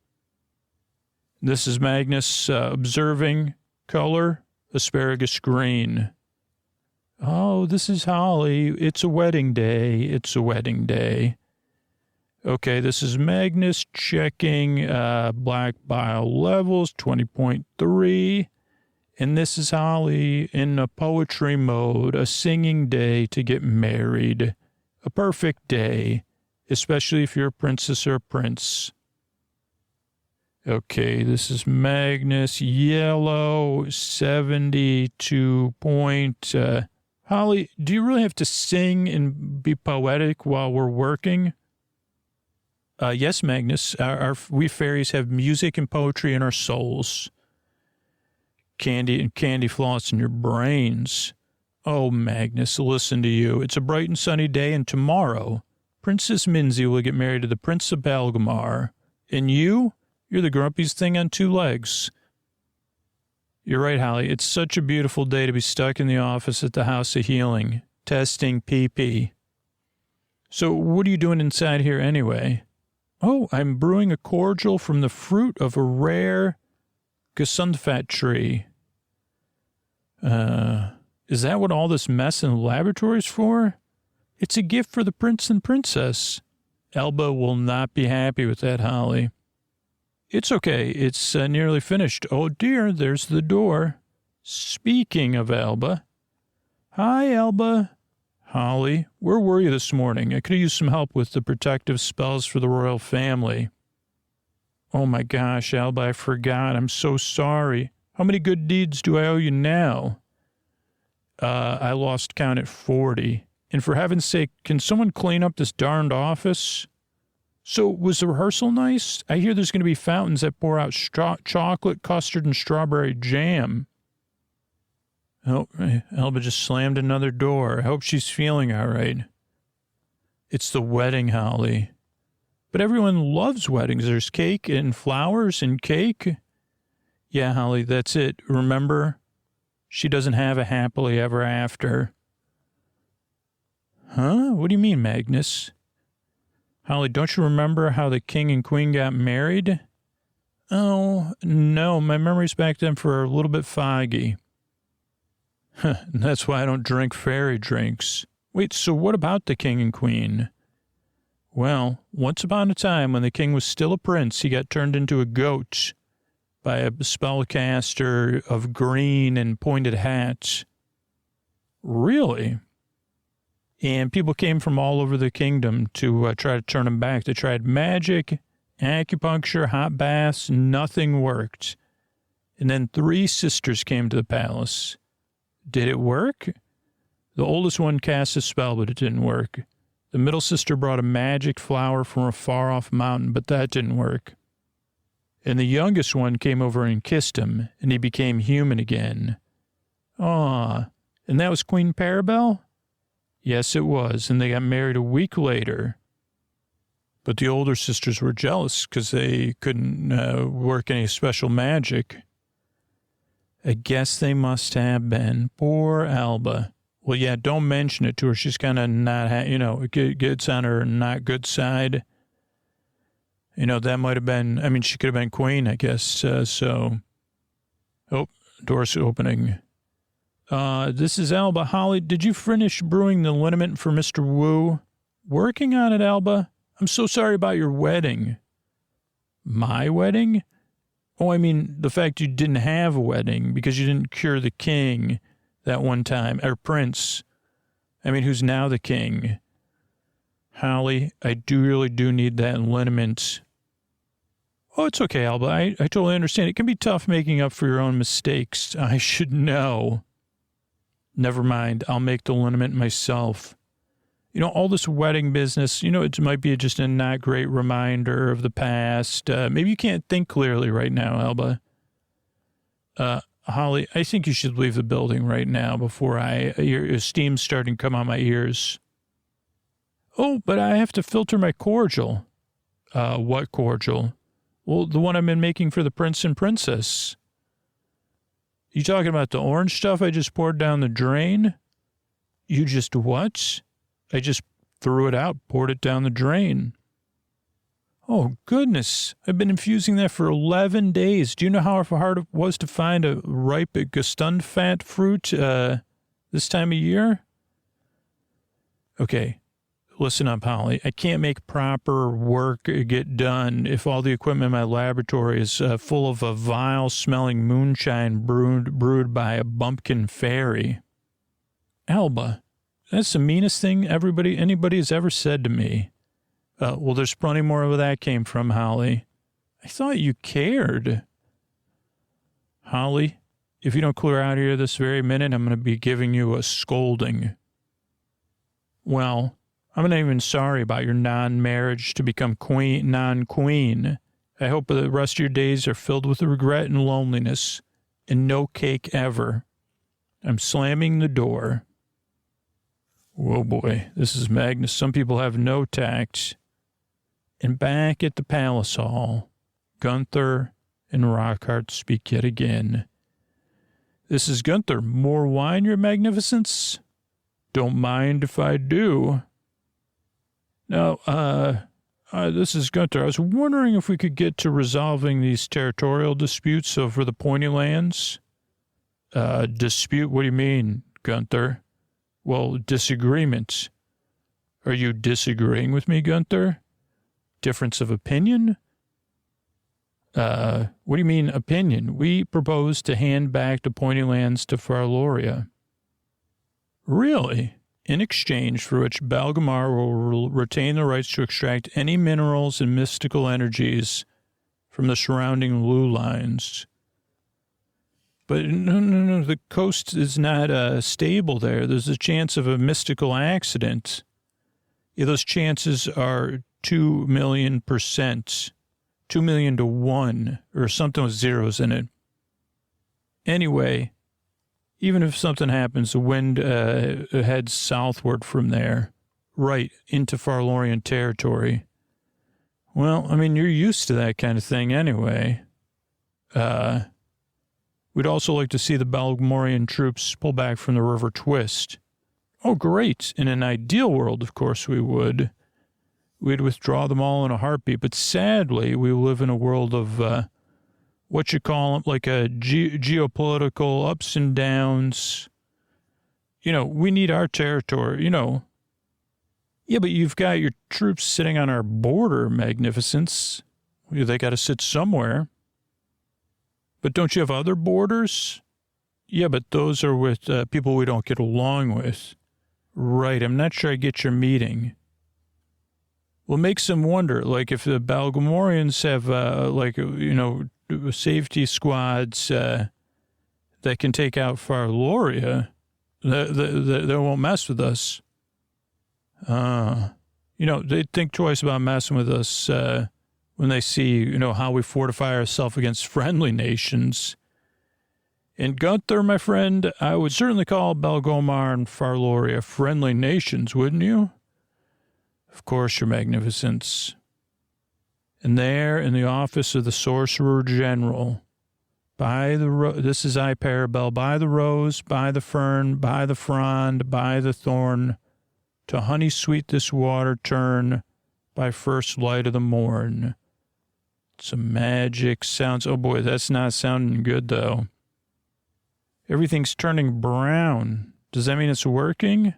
This is Magnus observing color, asparagus green. Oh, this is Holly. It's a wedding day. It's a wedding day. Okay, this is Magnus checking black bile levels, 20.3. And this is Holly in a poetry mode, a singing day to get married. A perfect day. especially if you're a princess or a prince. Okay, this is Magnus, yellow, 72 point. Holly, do you really have to sing and be poetic while we're working? Yes, Magnus. We fairies have music and poetry in our souls. Candy and candy floss in your brains. Oh, Magnus, listen to you. It's a bright and sunny day, and tomorrow, Princess Minzy will get married to the Prince of Balgamar. And you're the grumpiest thing on two legs. You're right, Holly. It's such a beautiful day to be stuck in the office at the House of Healing, testing PP. So what are you doing inside here anyway? Oh, I'm brewing a cordial from the fruit of a rare gesundfat tree. Is that what all this mess in the laboratory is for? It's a gift for the prince and princess. Alba will not be happy with that, Holly. It's okay. It's nearly finished. Oh, dear, there's the door. Speaking of Alba. Hi, Alba. Holly, where were you this morning? I could have used some help with the protective spells for the royal family. Oh, my gosh, Alba, I forgot. I'm so sorry. How many good deeds do I owe you now? I lost count at 40. And for heaven's sake, can someone clean up this darned office? So was the rehearsal nice? I hear there's going to be fountains that pour out chocolate, custard, and strawberry jam. Oh, Alba just slammed another door. I hope she's feeling all right. It's the wedding, Holly. But everyone loves weddings. There's cake and flowers and cake. Yeah, Holly, that's it. Remember, she doesn't have a happily ever after. Huh? What do you mean, Magnus? Holly, don't you remember how the king and queen got married? Oh, no, my memories back then were a little bit foggy. That's why I don't drink fairy drinks. Wait, so what about the king and queen? Well, once upon a time when the king was still a prince, he got turned into a goat by a spellcaster of green and pointed hats. Really? And people came from all over the kingdom to try to turn him back. They tried magic, acupuncture, hot baths. Nothing worked. And then 3 sisters came to the palace. Did it work? The oldest one cast a spell, but it didn't work. The middle sister brought a magic flower from a far-off mountain, but that didn't work. And the youngest one came over and kissed him, and he became human again. Aw, and that was Queen Parabelle? Yes, it was, and they got married a week later. But the older sisters were jealous because they couldn't work any special magic. I guess they must have been. Poor Alba. Well, yeah, don't mention it to her. She's kind of not, it gets on her not good side. That might have been, she could have been queen, I guess. So, door's opening. This is Alba. Holly, did you finish brewing the liniment for Mr. Wu? Working on it, Alba. I'm so sorry about your wedding. My wedding? Oh, I mean, the fact you didn't have a wedding because you didn't cure the king that one time, or prince. Who's now the king. Holly, I really do need that liniment. Oh, it's okay, Alba. I totally understand. It can be tough making up for your own mistakes. I should know. Never mind. I'll make the liniment myself. All this wedding business, it might be just a not great reminder of the past. Maybe you can't think clearly right now, Alba. Holly, I think you should leave the building right now before your steam's starting to come out my ears. Oh, but I have to filter my cordial. What cordial? Well, the one I've been making for the prince and princess. You talking about the orange stuff I just poured down the drain? You just what? I just threw it out, poured it down the drain. Oh, goodness. I've been infusing that for 11 days. Do you know how hard it was to find a ripe gesundfat fruit this time of year? Okay, listen up, Holly. I can't make proper work get done if all the equipment in my laboratory is full of a vile-smelling moonshine brewed by a bumpkin fairy. Alba, that's the meanest thing anybody has ever said to me. Well, there's plenty more where that came from, Holly. I thought you cared. Holly, if you don't clear out of here this very minute, I'm going to be giving you a scolding. Well, I'm not even sorry about your non-marriage to become non-queen. I hope the rest of your days are filled with regret and loneliness and no cake ever. I'm slamming the door. Whoa, boy, this is Magnus. Some people have no tact. And back at the Palace Hall, Gunther and Rockhart speak yet again. This is Gunther. More wine, your magnificence? Don't mind if I do. Now, this is Gunther. I was wondering if we could get to resolving these territorial disputes over the Pointy Lands. Dispute? What do you mean, Gunther? Well, disagreement. Are you disagreeing with me, Gunther? Difference of opinion? What do you mean, opinion? We propose to hand back the Pointy Lands to Farloria. Really? In exchange for which Balgamar will retain the rights to extract any minerals and mystical energies from the surrounding Lu lines. But no, the coast is not stable there. There's a chance of a mystical accident. Yeah, those chances are 2 million%. 2 million to 1, or something with zeros in it. Anyway, even if something happens, the wind heads southward from there, right into Farlorian territory. Well, I mean, you're used to that kind of thing anyway. We'd also like to see the Balgamorian troops pull back from the River Twist. Oh, great. In an ideal world, of course we would. We'd withdraw them all in a heartbeat. But sadly, we live in a world of, what you call it, like a geopolitical ups and downs. You know, we need our territory, you know. Yeah, but you've got your troops sitting on our border, magnificence. They got to sit somewhere. But don't you have other borders? Yeah, but those are with people we don't get along with. Right, I'm not sure I get your meaning. Well, makes them wonder, like if the Balgamorians have, safety squads that can take out Farloria, they won't mess with us. They think twice about messing with us when they see, how we fortify ourselves against friendly nations. And Gunther, my friend, I would certainly call Balgamar and Farloria friendly nations, wouldn't you? Of course, your magnificence. And there, in the office of the Sorcerer General, this is I Parabel, by the rose, by the fern, by the frond, by the thorn, to honey sweet this water turn, by first light of the morn. Some magic sounds. Oh boy, that's not sounding good though. Everything's turning brown. Does that mean it's working?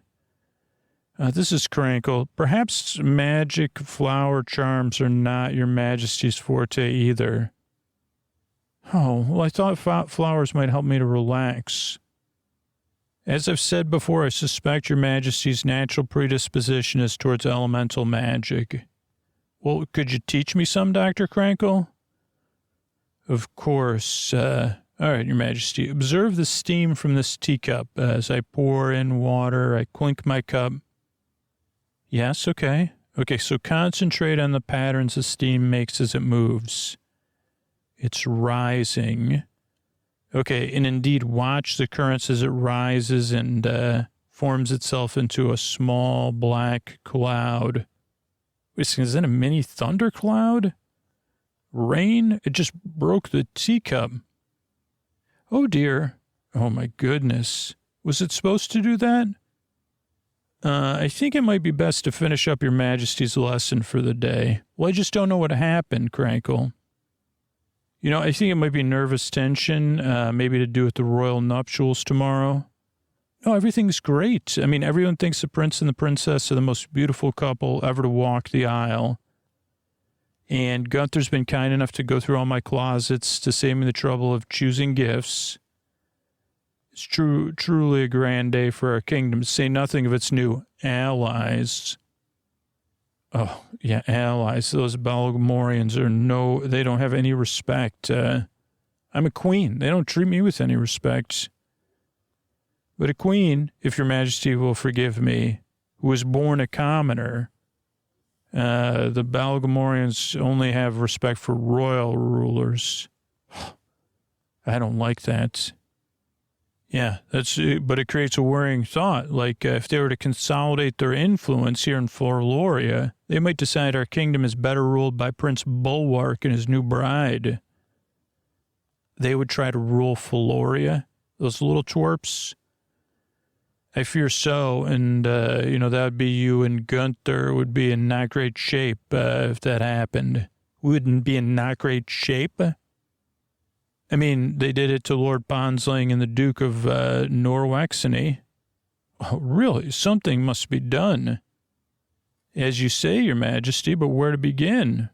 This is Crankle. Perhaps magic flower charms are not your majesty's forte either. Oh, well, I thought flowers might help me to relax. As I've said before, I suspect your majesty's natural predisposition is towards elemental magic. Well, could you teach me some, Dr. Crankle? Of course. All right, your majesty. Observe the steam from this teacup. As I pour in water, I clink my cup. Yes, okay. Okay, so concentrate on the patterns the steam makes as it moves. It's rising. Okay, and indeed watch the currents as it rises and forms itself into a small black cloud. Wait, is that a mini thundercloud? Rain? It just broke the teacup. Oh, dear. Oh, my goodness. Was it supposed to do that? I think it might be best to finish up your majesty's lesson for the day. Well, I just don't know what happened, Crankle. I think it might be nervous tension, maybe to do with the royal nuptials tomorrow. No, everything's great. I mean, everyone thinks the prince and the princess are the most beautiful couple ever to walk the aisle. And Gunther's been kind enough to go through all my closets to save me the trouble of choosing gifts. It's truly a grand day for our kingdom, to say nothing of its new allies. Oh, yeah, allies. Those Balgamorians they don't have any respect. I'm a queen. They don't treat me with any respect. But a queen, if your majesty will forgive me, who was born a commoner, the Balgamorians only have respect for royal rulers. I don't like that. Yeah, but it creates a worrying thought. Like, if they were to consolidate their influence here in Florloria, they might decide our kingdom is better ruled by Prince Bulwark and his new bride. They would try to rule Floria, those little twerps. I fear so, and, that would be you and Gunther would be in not great shape if that happened. Wouldn't be in not great shape? I mean, they did it to Lord Bonsling and the Duke of Norwexany. Oh, really? Something must be done. As you say, Your Majesty, but where to begin?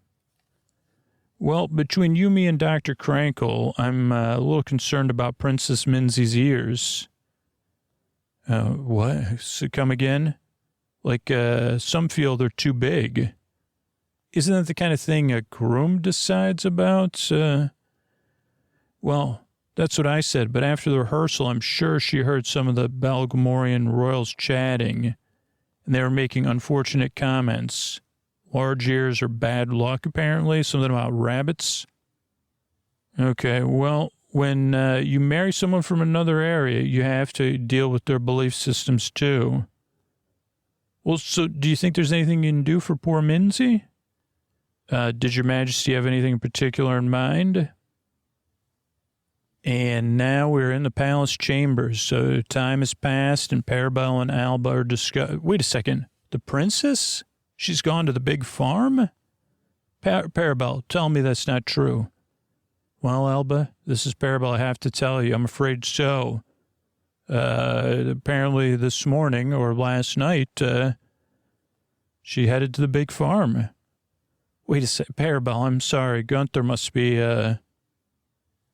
Well, between you, me, and Dr. Krankle, I'm a little concerned about Princess Minzy's ears. What? So come again? Like, some feel they're too big. Isn't that the kind of thing a groom decides about? Well, that's what I said, but after the rehearsal, I'm sure she heard some of the Balgamorian royals chatting, and they were making unfortunate comments. Large ears are bad luck, apparently, something about rabbits. Okay, well, when you marry someone from another area, you have to deal with their belief systems, too. Well, so do you think there's anything you can do for poor Minzy? Did Your Majesty have anything in particular in mind? And now we're in the palace chambers, so time has passed, and Parabel and Alba are discussing. Wait a second. The princess? She's gone to the big farm? Parabel, tell me that's not true. Well, Alba, this is Parabel. I have to tell you, I'm afraid so. Apparently this morning or last night, she headed to the big farm. Wait a second. Parabel, I'm sorry. Gunther must be,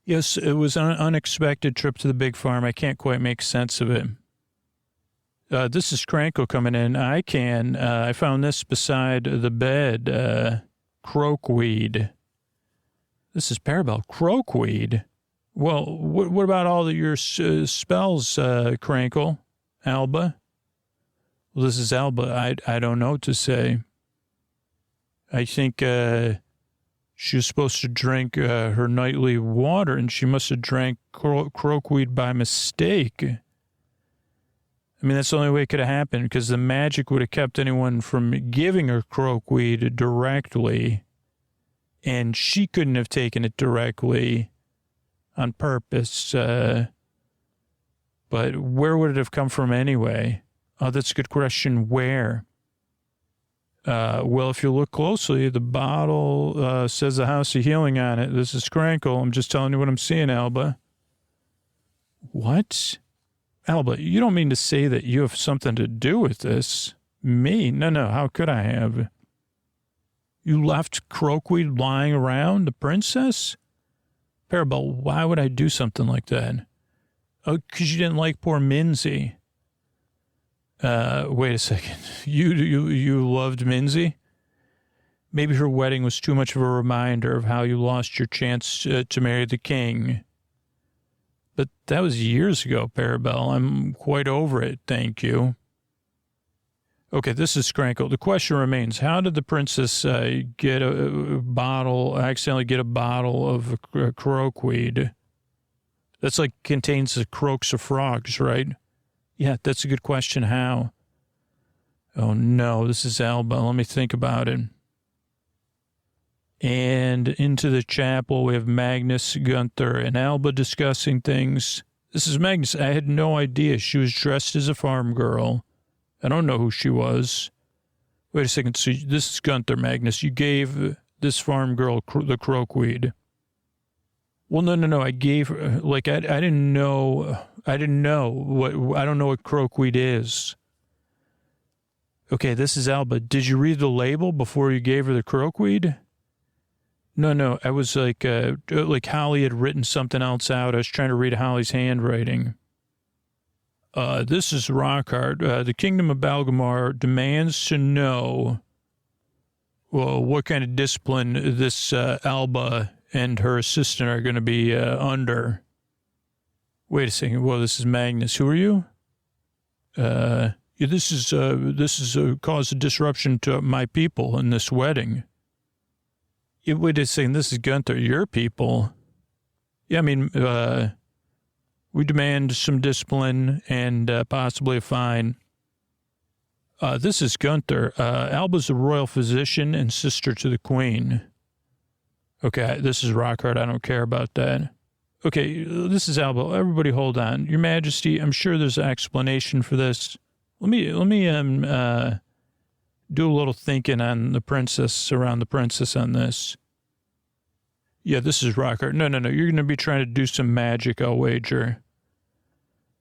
Yes, it was an unexpected trip to the big farm. I can't quite make sense of it. This is Krankle coming in. I found this beside the bed, croakweed. This is Parabel. Croakweed? Well, what about all of your spells, Krankle? Alba? Well, this is Alba. I don't know what to say. I think, she was supposed to drink her nightly water, and she must have drank croakweed by mistake. I mean, that's the only way it could have happened, because the magic would have kept anyone from giving her croakweed directly, and she couldn't have taken it directly on purpose. But where would it have come from anyway? Oh, that's a good question. Where? Well, if you look closely, the bottle says the House of Healing on it. This is Krankle. I'm just telling you what I'm seeing, Alba. What? Alba, you don't mean to say that you have something to do with this? Me? No, how could I have? You left croakweed lying around the princess? Parabel, why would I do something like that? Oh, because you didn't like poor Minzy. Wait a second. You loved Minzy? Maybe her wedding was too much of a reminder of how you lost your chance to marry the king. But that was years ago, Parabel. I'm quite over it, thank you. Okay, this is Krankle. The question remains, how did the princess accidentally get a bottle of croakweed? That's like contains the croaks of frogs, right? Yeah, that's a good question. How? Oh, no, this is Alba. Let me think about it. And into the chapel, we have Magnus, Gunther, and Alba discussing things. This is Magnus. I had no idea she was dressed as a farm girl. I don't know who she was. Wait a second. So this is Gunther, Magnus. You gave this farm girl the croakweed. Well, no. I gave her, I didn't know I don't know what croakweed is. Okay, this is Alba. Did you read the label before you gave her the croakweed? No. I was like Holly had written something else out. I was trying to read Holly's handwriting. This is Rockhart. The Kingdom of Balgamar demands to know well, what kind of discipline this Alba and her assistant are going to be under. Wait a second. Well, this is Magnus. Who are you? Yeah, this is caused a disruption to my people in this wedding. Yeah, wait a second. This is Gunther. Your people. Yeah, I mean, we demand some discipline and possibly a fine. This is Gunther. Alba's a royal physician and sister to the queen. Okay, this is Rockhart. I don't care about that. Okay, this is Alba. Everybody hold on. Your Majesty, I'm sure there's an explanation for this. Let me do a little thinking on the princess, around the princess on this. Yeah, this is Rockhart. No. You're going to be trying to do some magic, I'll wager.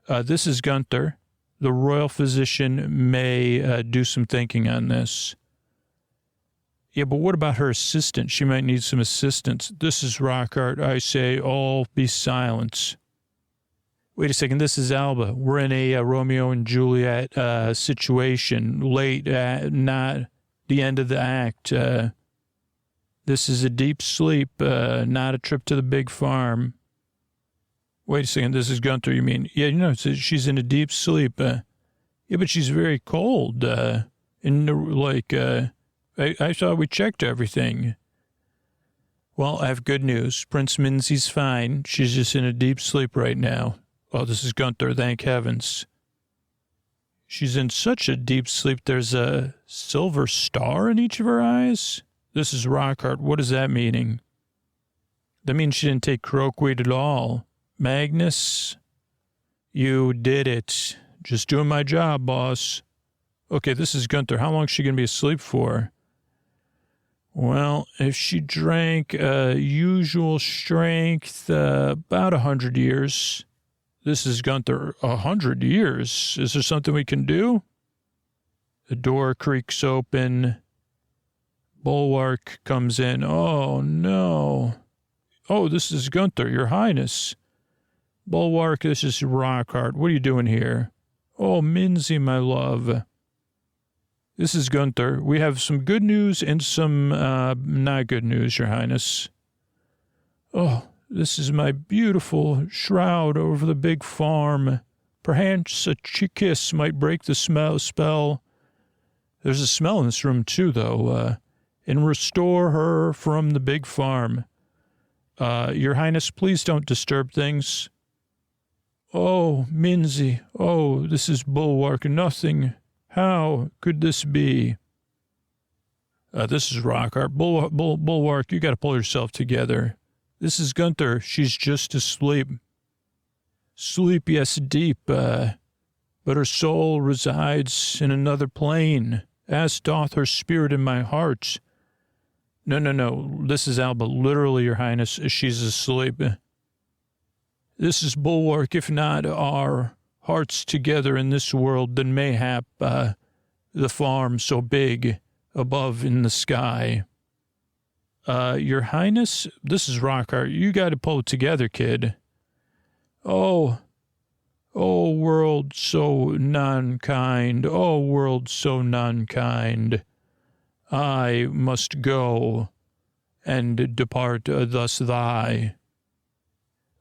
This is Gunther. The royal physician may do some thinking on this. Yeah, but what about her assistant? She might need some assistance. This is Rockhart. I say, all be silent. Wait a second. This is Alba. We're in a Romeo and Juliet situation. Late, not the end of the act. This is a deep sleep, not a trip to the big farm. Wait a second, this is Gunther, you mean? Yeah, she's in a deep sleep. Yeah, but she's very cold. I thought we checked everything. Well, I have good news. Prince Minzy's fine. She's just in a deep sleep right now. Oh, this is Gunther, thank heavens. She's in such a deep sleep, there's a silver star in each of her eyes? This is Rockhart. What is that meaning? That means she didn't take croquet at all. Magnus, you did it. Just doing my job, boss. Okay, this is Gunther. How long is she going to be asleep for? Well, if she drank usual strength, about 100 years. This is Gunther. 100 years? Is there something we can do? The door creaks open. Bulwark comes in. Oh, no. Oh, this is Gunther, Your Highness. Bulwark, this is Rockhart. What are you doing here? Oh, Minzy, my love. This is Gunther. We have some good news and some not good news, Your Highness. Oh, this is my beautiful shroud over the big farm. Perhaps a kiss might break the spell. There's a smell in this room, too, though. And restore her from the big farm. Your Highness, please don't disturb things. Oh, Minzy. Oh, this is Bulwark. Nothing. How could this be? This is Rockhart. Bulwark, you got to pull yourself together. This is Gunther. She's just asleep. Sleep, yes, deep, but her soul resides in another plane, as doth her spirit in my heart. No. This is Alba. Literally, Your Highness, she's asleep. This is Bulwark. If not our hearts together in this world, then mayhap the farm so big above in the sky. Your Highness, this is Rockhart. You got to pull it together, kid. Oh, world so non-kind. Oh, world so non-kind. I must go and depart thus thy.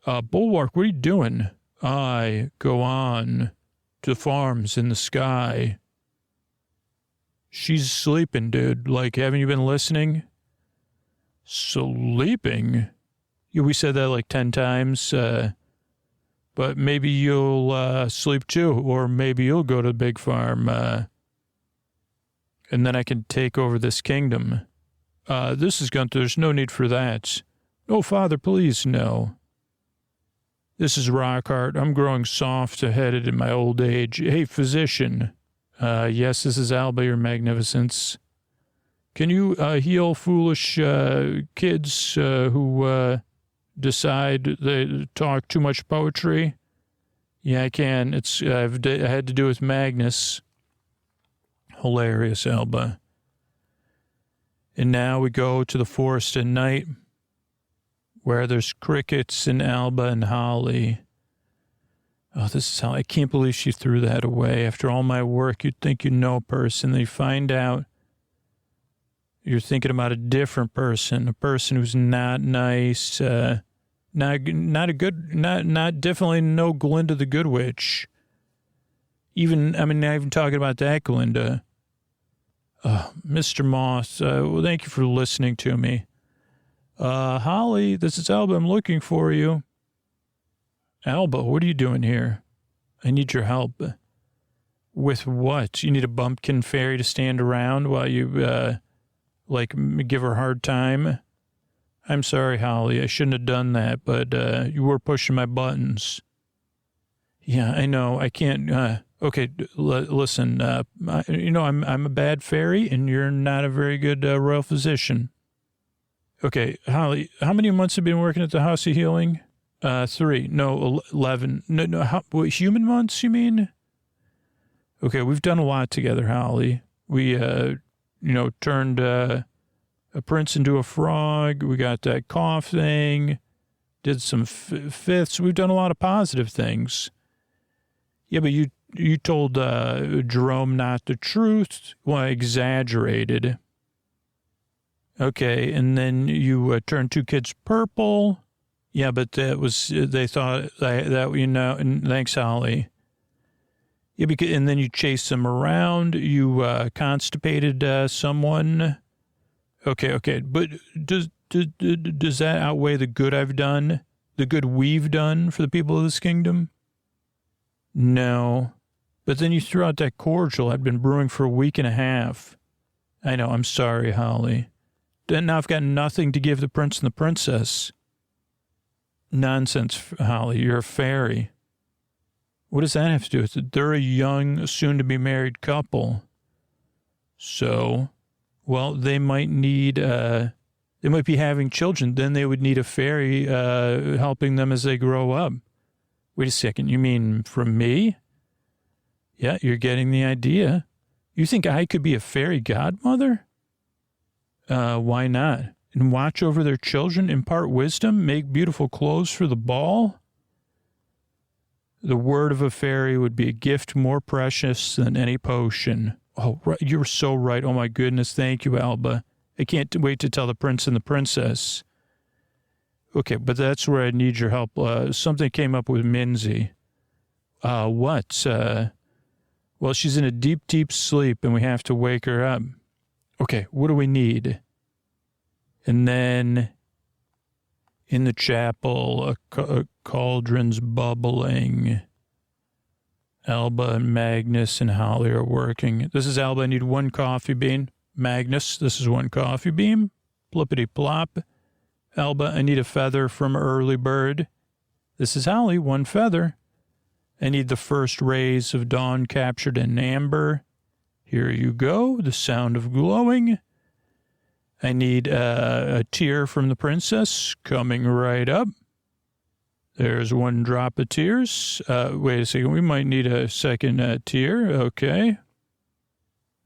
Bulwark, what are you doing? I go on to farms in the sky. She's sleeping, dude. Like, haven't you been listening? Sleeping? Yeah, we said that like 10 times. But maybe you'll sleep too, or maybe you'll go to the big farm, and then I can take over this kingdom. This is Gunther. There's no need for that. Oh, Father, please, no. This is Rockhart. I'm growing soft-headed in my old age. Hey, physician. Yes, this is Alba, Your Magnificence. Can you heal foolish kids who decide they talk too much poetry? Yeah, I can. I had to do with Magnus. Hilarious, Alba. And now we go to the forest at night, where there's crickets and Alba and holly. Oh, this is how I can't believe she threw that away. After all my work, you'd think you know a person. They find out. You're thinking about a different person, a person who's not nice, not definitely no Glinda the Good Witch. Not even talking about that Glinda. Mr. Moss, well, thank you for listening to me. Holly, this is Alba. I'm looking for you. Alba, what are you doing here? I need your help. With what? You need a bumpkin fairy to stand around while you, give her a hard time? I'm sorry, Holly. I shouldn't have done that, but you were pushing my buttons. Yeah, I know. I can't. Okay, listen. I'm a bad fairy, and you're not a very good royal physician. Okay, Holly, how many months have you been working at the House of Healing? 3. No, 11. No. Human months, you mean? Okay, we've done a lot together, Holly. We, turned a prince into a frog. We got that cough thing. Did some fifths. We've done a lot of positive things. Yeah, but you told Jerome not the truth. Well, I exaggerated. Okay, and then you turned 2 kids purple. Yeah, but that was, they thought that and thanks, Holly. Yeah, and then you chased them around. You constipated someone. Okay, but does that outweigh the good I've done? The good we've done for the people of this kingdom? No. But then you threw out that cordial I'd been brewing for a week and a half. I know, I'm sorry, Holly. Then now I've got nothing to give the prince and the princess. Nonsense, Holly. You're a fairy. What does that have to do with it? They're a young, soon-to-be-married couple. So, well, they might need, they might be having children. Then they would need a fairy helping them as they grow up. Wait a second. You mean from me? Yeah, you're getting the idea. You think I could be a fairy godmother? Why not? And watch over their children, impart wisdom, make beautiful clothes for the ball? The word of a fairy would be a gift more precious than any potion. Oh, right. You're so right. Oh, my goodness. Thank you, Alba. I can't wait to tell the prince and the princess. Okay, but that's where I need your help. Something came up with Minzy. What? Well, she's in a deep, deep sleep, and we have to wake her up. Okay, what do we need? And then in the chapel, a cauldron's bubbling. Alba and Magnus and Holly are working. This is Alba. I need 1 coffee bean. Magnus, this is 1 coffee bean. Plippity plop. Alba, I need a feather from early bird. This is Holly. 1 feather. I need the first rays of dawn captured in amber. Here you go. The sound of glowing. I need a tear from the princess coming right up. There's 1 drop of tears. Wait a second. We might need a second tear. Okay.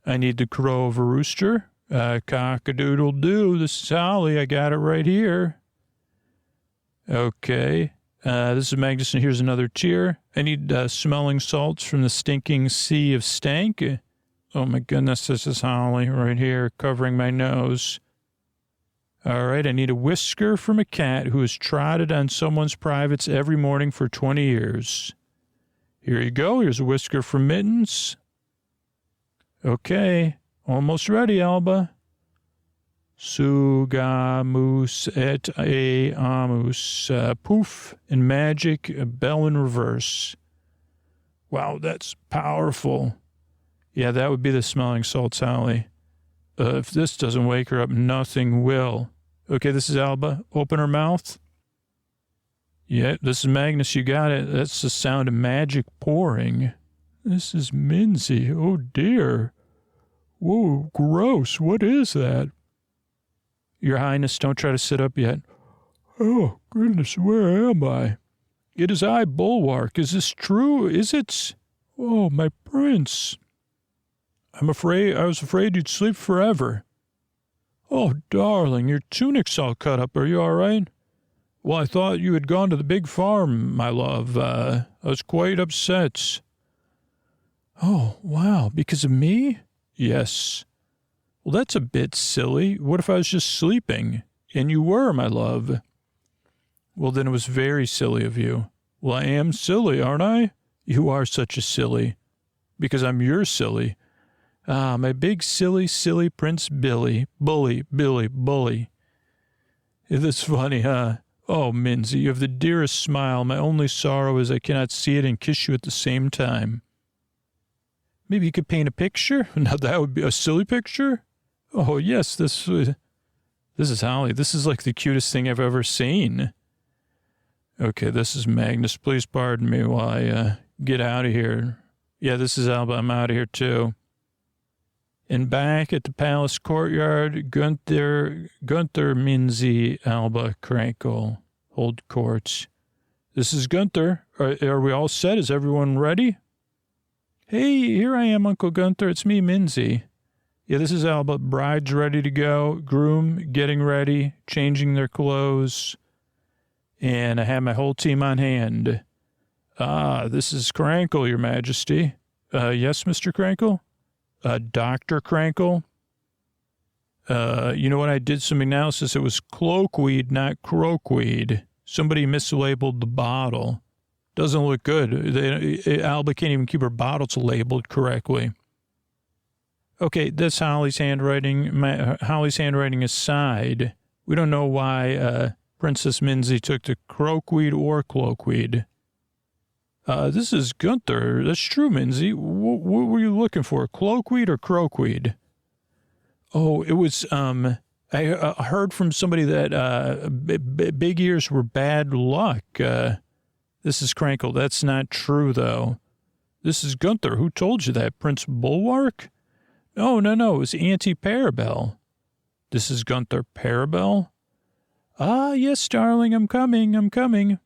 I need the crow of a rooster. Cock-a-doodle-doo. This is Holly. I got it right here. Okay. This is Magnus, and here's another tear. I need smelling salts from the stinking sea of stank. Oh, my goodness. This is Holly right here covering my nose. All right, I need a whisker from a cat who has trotted on someone's privates every morning for 20 years. Here you go. Here's a whisker from Mittens. Okay, almost ready, Alba. Sugamus et amus. Poof, and magic, a bell in reverse. Wow, that's powerful. Yeah, that would be the smelling salts, Holly. If this doesn't wake her up, nothing will. Okay, this is Alba. Open her mouth. Yeah, this is Magnus. You got it. That's the sound of magic pouring. This is Minzy. Oh, dear. Whoa, gross. What is that? Your Highness, don't try to sit up yet. Oh, goodness, where am I? It is I, Bulwark. Is this true? Is it? Oh, my prince. I was afraid you'd sleep forever. Oh, darling, your tunic's all cut up. Are you all right? Well, I thought you had gone to the big farm, my love. I was quite upset. Oh, wow, because of me? Yes. Well, that's a bit silly. What if I was just sleeping? And you were, my love. Well, then it was very silly of you. Well, I am silly, aren't I? You are such a silly. Because I'm your silly. Ah, my big silly, silly Prince Billy. Bully, Billy, bully. It's funny, huh? Oh, Minzy, you have the dearest smile. My only sorrow is I cannot see it and kiss you at the same time. Maybe you could paint a picture? Now that would be a silly picture? Oh, yes, this is Holly. This is like the cutest thing I've ever seen. Okay, this is Magnus. Please pardon me while I get out of here. Yeah, this is Alba. I'm out of here, too. And back at the palace courtyard, Gunther Minzy, Alba Krankel, hold courts. This is Gunther. Are we all set? Is everyone ready? Hey, here I am, Uncle Gunther. It's me, Minzy. Yeah, this is Alba. Bride's ready to go. Groom getting ready, changing their clothes. And I have my whole team on hand. This is Krankel, Your Majesty. Yes, Mr. Krankel? Dr. Krankel? You know what? I did some analysis. It was cloakweed, not croakweed. Somebody mislabeled the bottle. Doesn't look good. Alba can't even keep her bottles labeled correctly. Okay, that's Holly's handwriting. Holly's handwriting aside, we don't know why Princess Minzy took the croakweed or cloakweed. This is Gunther. That's true, Minzy. What were you looking for, cloakweed or croakweed? Oh, it was, I heard from somebody that big ears were bad luck. This is Krankel. That's not true, though. This is Gunther. Who told you that? Prince Bulwark? No. It was Auntie Parabelle. This is Gunther. Parabelle? Ah, yes, darling. I'm coming.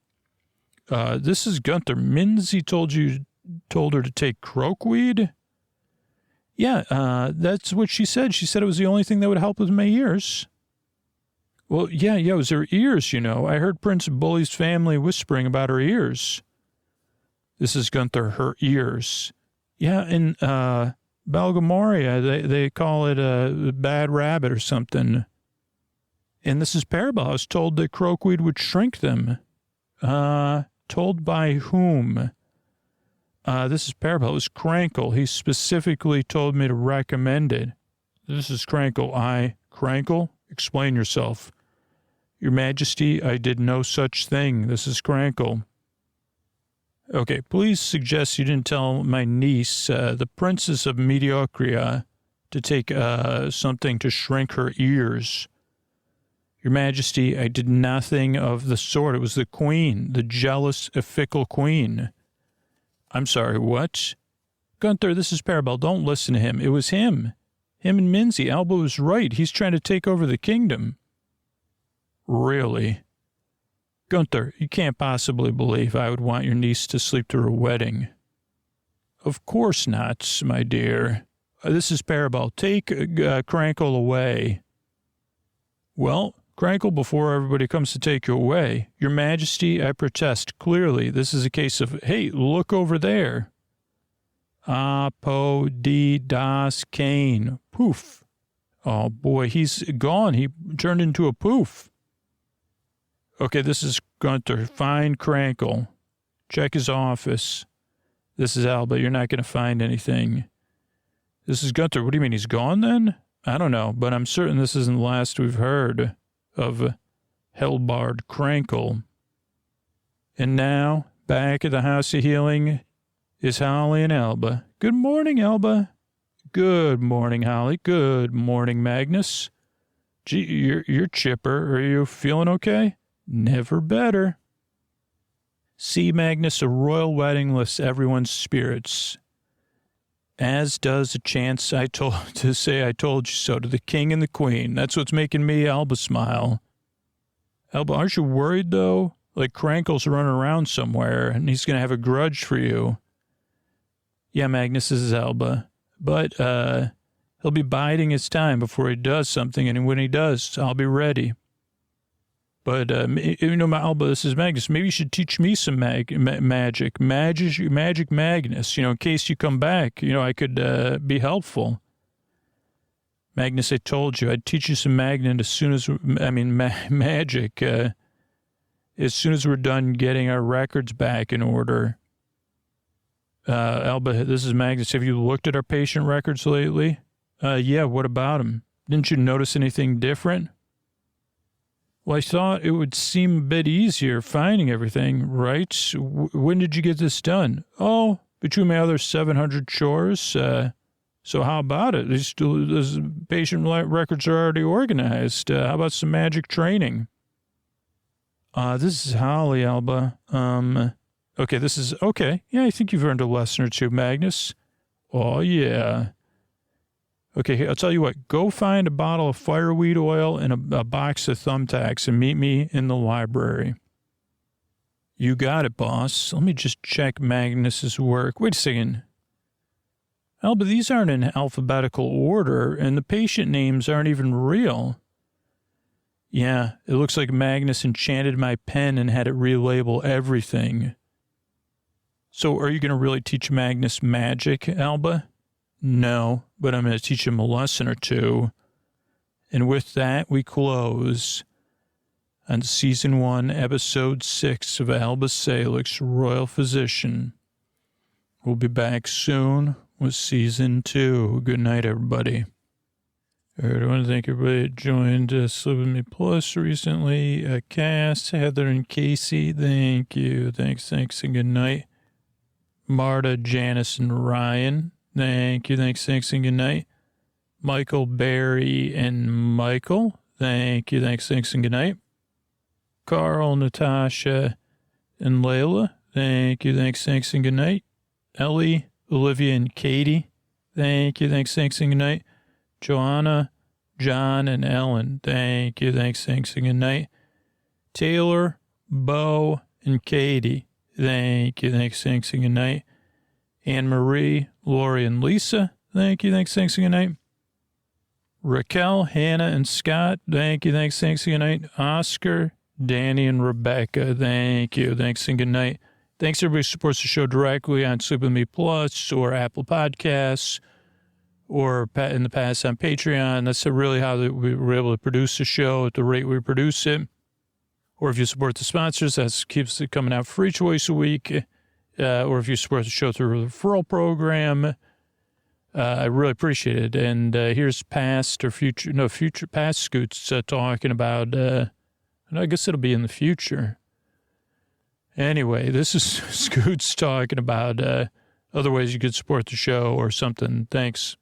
This is Gunther. Minzy told her to take croakweed? Yeah, that's what she said. She said it was the only thing that would help with my ears. Well, yeah, it was her ears, you know. I heard Prince Bully's family whispering about her ears. This is Gunther, her ears. Yeah, in Belgamoria, they call it a bad rabbit or something. And this is Parabelle. I was told that croakweed would shrink them. Told by whom? This is Parabelle. It was Krankel. He specifically told me to recommend it. This is Krankel. Krankel? Explain yourself. Your Majesty, I did no such thing. This is Krankel. Okay, please suggest you didn't tell my niece, the Princess of Mediocria, to take something to shrink her ears. Your Majesty, I did nothing of the sort. It was the Queen, the jealous, fickle Queen. I'm sorry, what? Gunther, this is Parabelle. Don't listen to him. It was him. Him and Minzy. Alba was right. He's trying to take over the kingdom. Really? Gunther, you can't possibly believe I would want your niece to sleep through a wedding. Of course not, my dear. This is Parabelle. Take Krankel away. Well, Krankel, before everybody comes to take you away, Your Majesty, I protest clearly. This is a case of, hey, look over there. Apo di das Kane. Poof. Oh, boy, he's gone. He turned into a poof. Okay, this is Gunther. Find Krankel. Check his office. This is Alba. You're not going to find anything. This is Gunther. What do you mean? He's gone then? I don't know, but I'm certain this isn't the last we've heard of Hellbard Krankel. And now, back at the House of Healing is Holly and Alba. Good morning, Alba. Good morning, Holly. Good morning, Magnus. Gee, you're chipper. Are you feeling okay? Never better. See, Magnus, a royal wedding lifts everyone's spirits, as does a chance I told you so to the king and the queen. That's what's making me, Alba, smile. Alba, aren't you worried, though? Like Krankel's running around somewhere, and he's going to have a grudge for you. Yeah, Magnus, this is Alba. But he'll be biding his time before he does something, and when he does, I'll be ready. But, Alba, this is Magnus. Maybe you should teach me some magic Magnus, in case you come back, I could be helpful. Magnus, I told you I'd teach you some magic as soon as we're done getting our records back in order. Alba, this is Magnus. Have you looked at our patient records lately? Yeah, what about them? Didn't you notice anything different? Well, I thought it would seem a bit easier finding everything, right? When did you get this done? Oh, between my other 700 chores. So how about it? These patient records are already organized. How about some magic training? This is Holly, Alba. Okay, okay. Yeah, I think you've earned a lesson or two, Magnus. Oh, yeah. Okay, I'll tell you what. Go find a bottle of fireweed oil and a box of thumbtacks and meet me in the library. You got it, boss. Let me just check Magnus's work. Wait a second. Alba, these aren't in alphabetical order, and the patient names aren't even real. Yeah, it looks like Magnus enchanted my pen and had it relabel everything. So are you going to really teach Magnus magic, Alba? No, but I'm going to teach him a lesson or two. And with that, we close on Season 1, Episode 6 of Alba Salix, Royal Physician. We'll be back soon with Season 2. Good night, everybody. All right, I want to thank everybody that joined Sleep With Me Plus recently. Cass, Heather, and Casey, thank you. Thanks, and good night. Marta, Janice, and Ryan, thank you. Thanks, and good night. Michael, Barry, and Michael, thank you. Thanks, and good night. Carl, Natasha, and Layla, thank you. Thanks, and good night. Ellie, Olivia, and Katie, thank you. Thanks, and good night. Joanna, John, and Ellen, thank you. Thanks, and good night. Taylor, Bo, and Katie, thank you. Thanks, and good night. Anne-Marie, Lori, and Lisa, thank you. Thanks, and good night. Raquel, Hannah, and Scott, thank you. Thanks, and good night. Oscar, Danny, and Rebecca, thank you. Thanks, and good night. Thanks, everybody who supports the show directly on Sleep With Me Plus or Apple Podcasts or in the past on Patreon. That's really how we were able to produce the show at the rate we produce it. Or if you support the sponsors, that keeps it coming out free twice a week. Or if you support the show through a referral program, I really appreciate it. And here's past Scoots talking about, I guess it'll be in the future. Anyway, this is Scoots talking about other ways you could support the show or something. Thanks.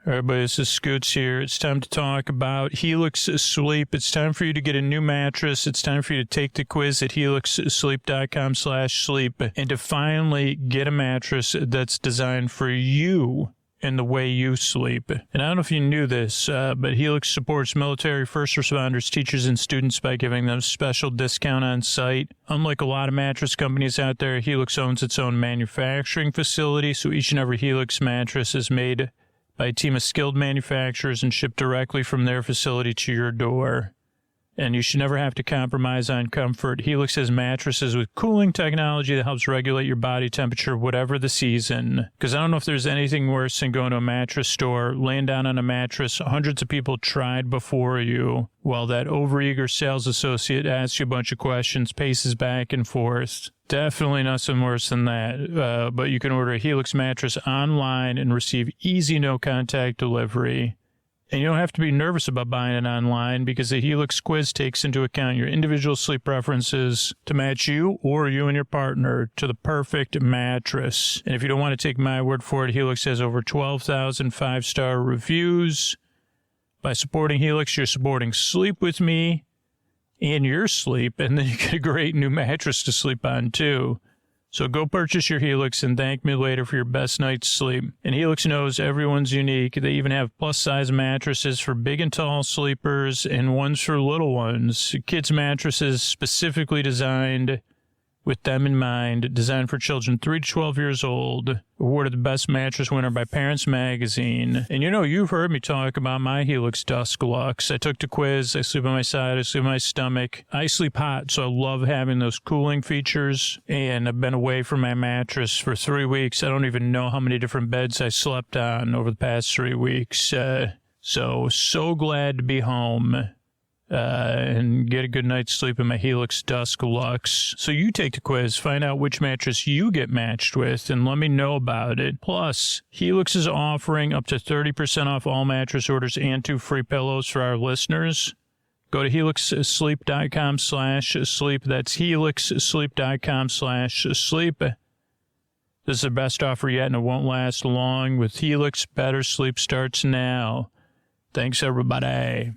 All right, everybody, this is Scoots here. It's time to talk about Helix Sleep. It's time for you to get a new mattress. It's time for you to take the quiz at helixsleep.com/sleep and to finally get a mattress that's designed for you and the way you sleep. And I don't know if you knew this, but Helix supports military, first responders, teachers, and students by giving them special discount on site. Unlike a lot of mattress companies out there, Helix owns its own manufacturing facility, so each and every Helix mattress is made by a team of skilled manufacturers and shipped directly from their facility to your door. And you should never have to compromise on comfort. Helix has mattresses with cooling technology that helps regulate your body temperature, whatever the season. Because I don't know if there's anything worse than going to a mattress store, laying down on a mattress hundreds of people tried before you, while that overeager sales associate asks you a bunch of questions, paces back and forth. Definitely nothing worse than that. But you can order a Helix mattress online and receive easy no-contact delivery. And you don't have to be nervous about buying it online because the Helix quiz takes into account your individual sleep preferences to match you or you and your partner to the perfect mattress. And if you don't want to take my word for it, Helix has over 12,000 five-star reviews. By supporting Helix, you're supporting Sleep With Me and your sleep, and then you get a great new mattress to sleep on, too. So go purchase your Helix and thank me later for your best night's sleep. And Helix knows everyone's unique. They even have plus-size mattresses for big and tall sleepers and ones for little ones. Kids' mattresses specifically designed with them in mind, designed for children 3 to 12 years old, awarded the best mattress winner by Parents Magazine. And you've heard me talk about my Helix Dusk Lux. I took the quiz. I sleep on my side. I sleep on my stomach. I sleep hot, so I love having those cooling features. And I've been away from my mattress for 3 weeks. I don't even know how many different beds I slept on over the past 3 weeks. So glad to be home. And get a good night's sleep in my Helix Dusk Lux. So you take the quiz, find out which mattress you get matched with, and let me know about it. Plus, Helix is offering up to 30% off all mattress orders and 2 free pillows for our listeners. Go to helixsleep.com/sleep. That's helixsleep.com/sleep. This is the best offer yet, and it won't last long. With Helix, better sleep starts now. Thanks, everybody.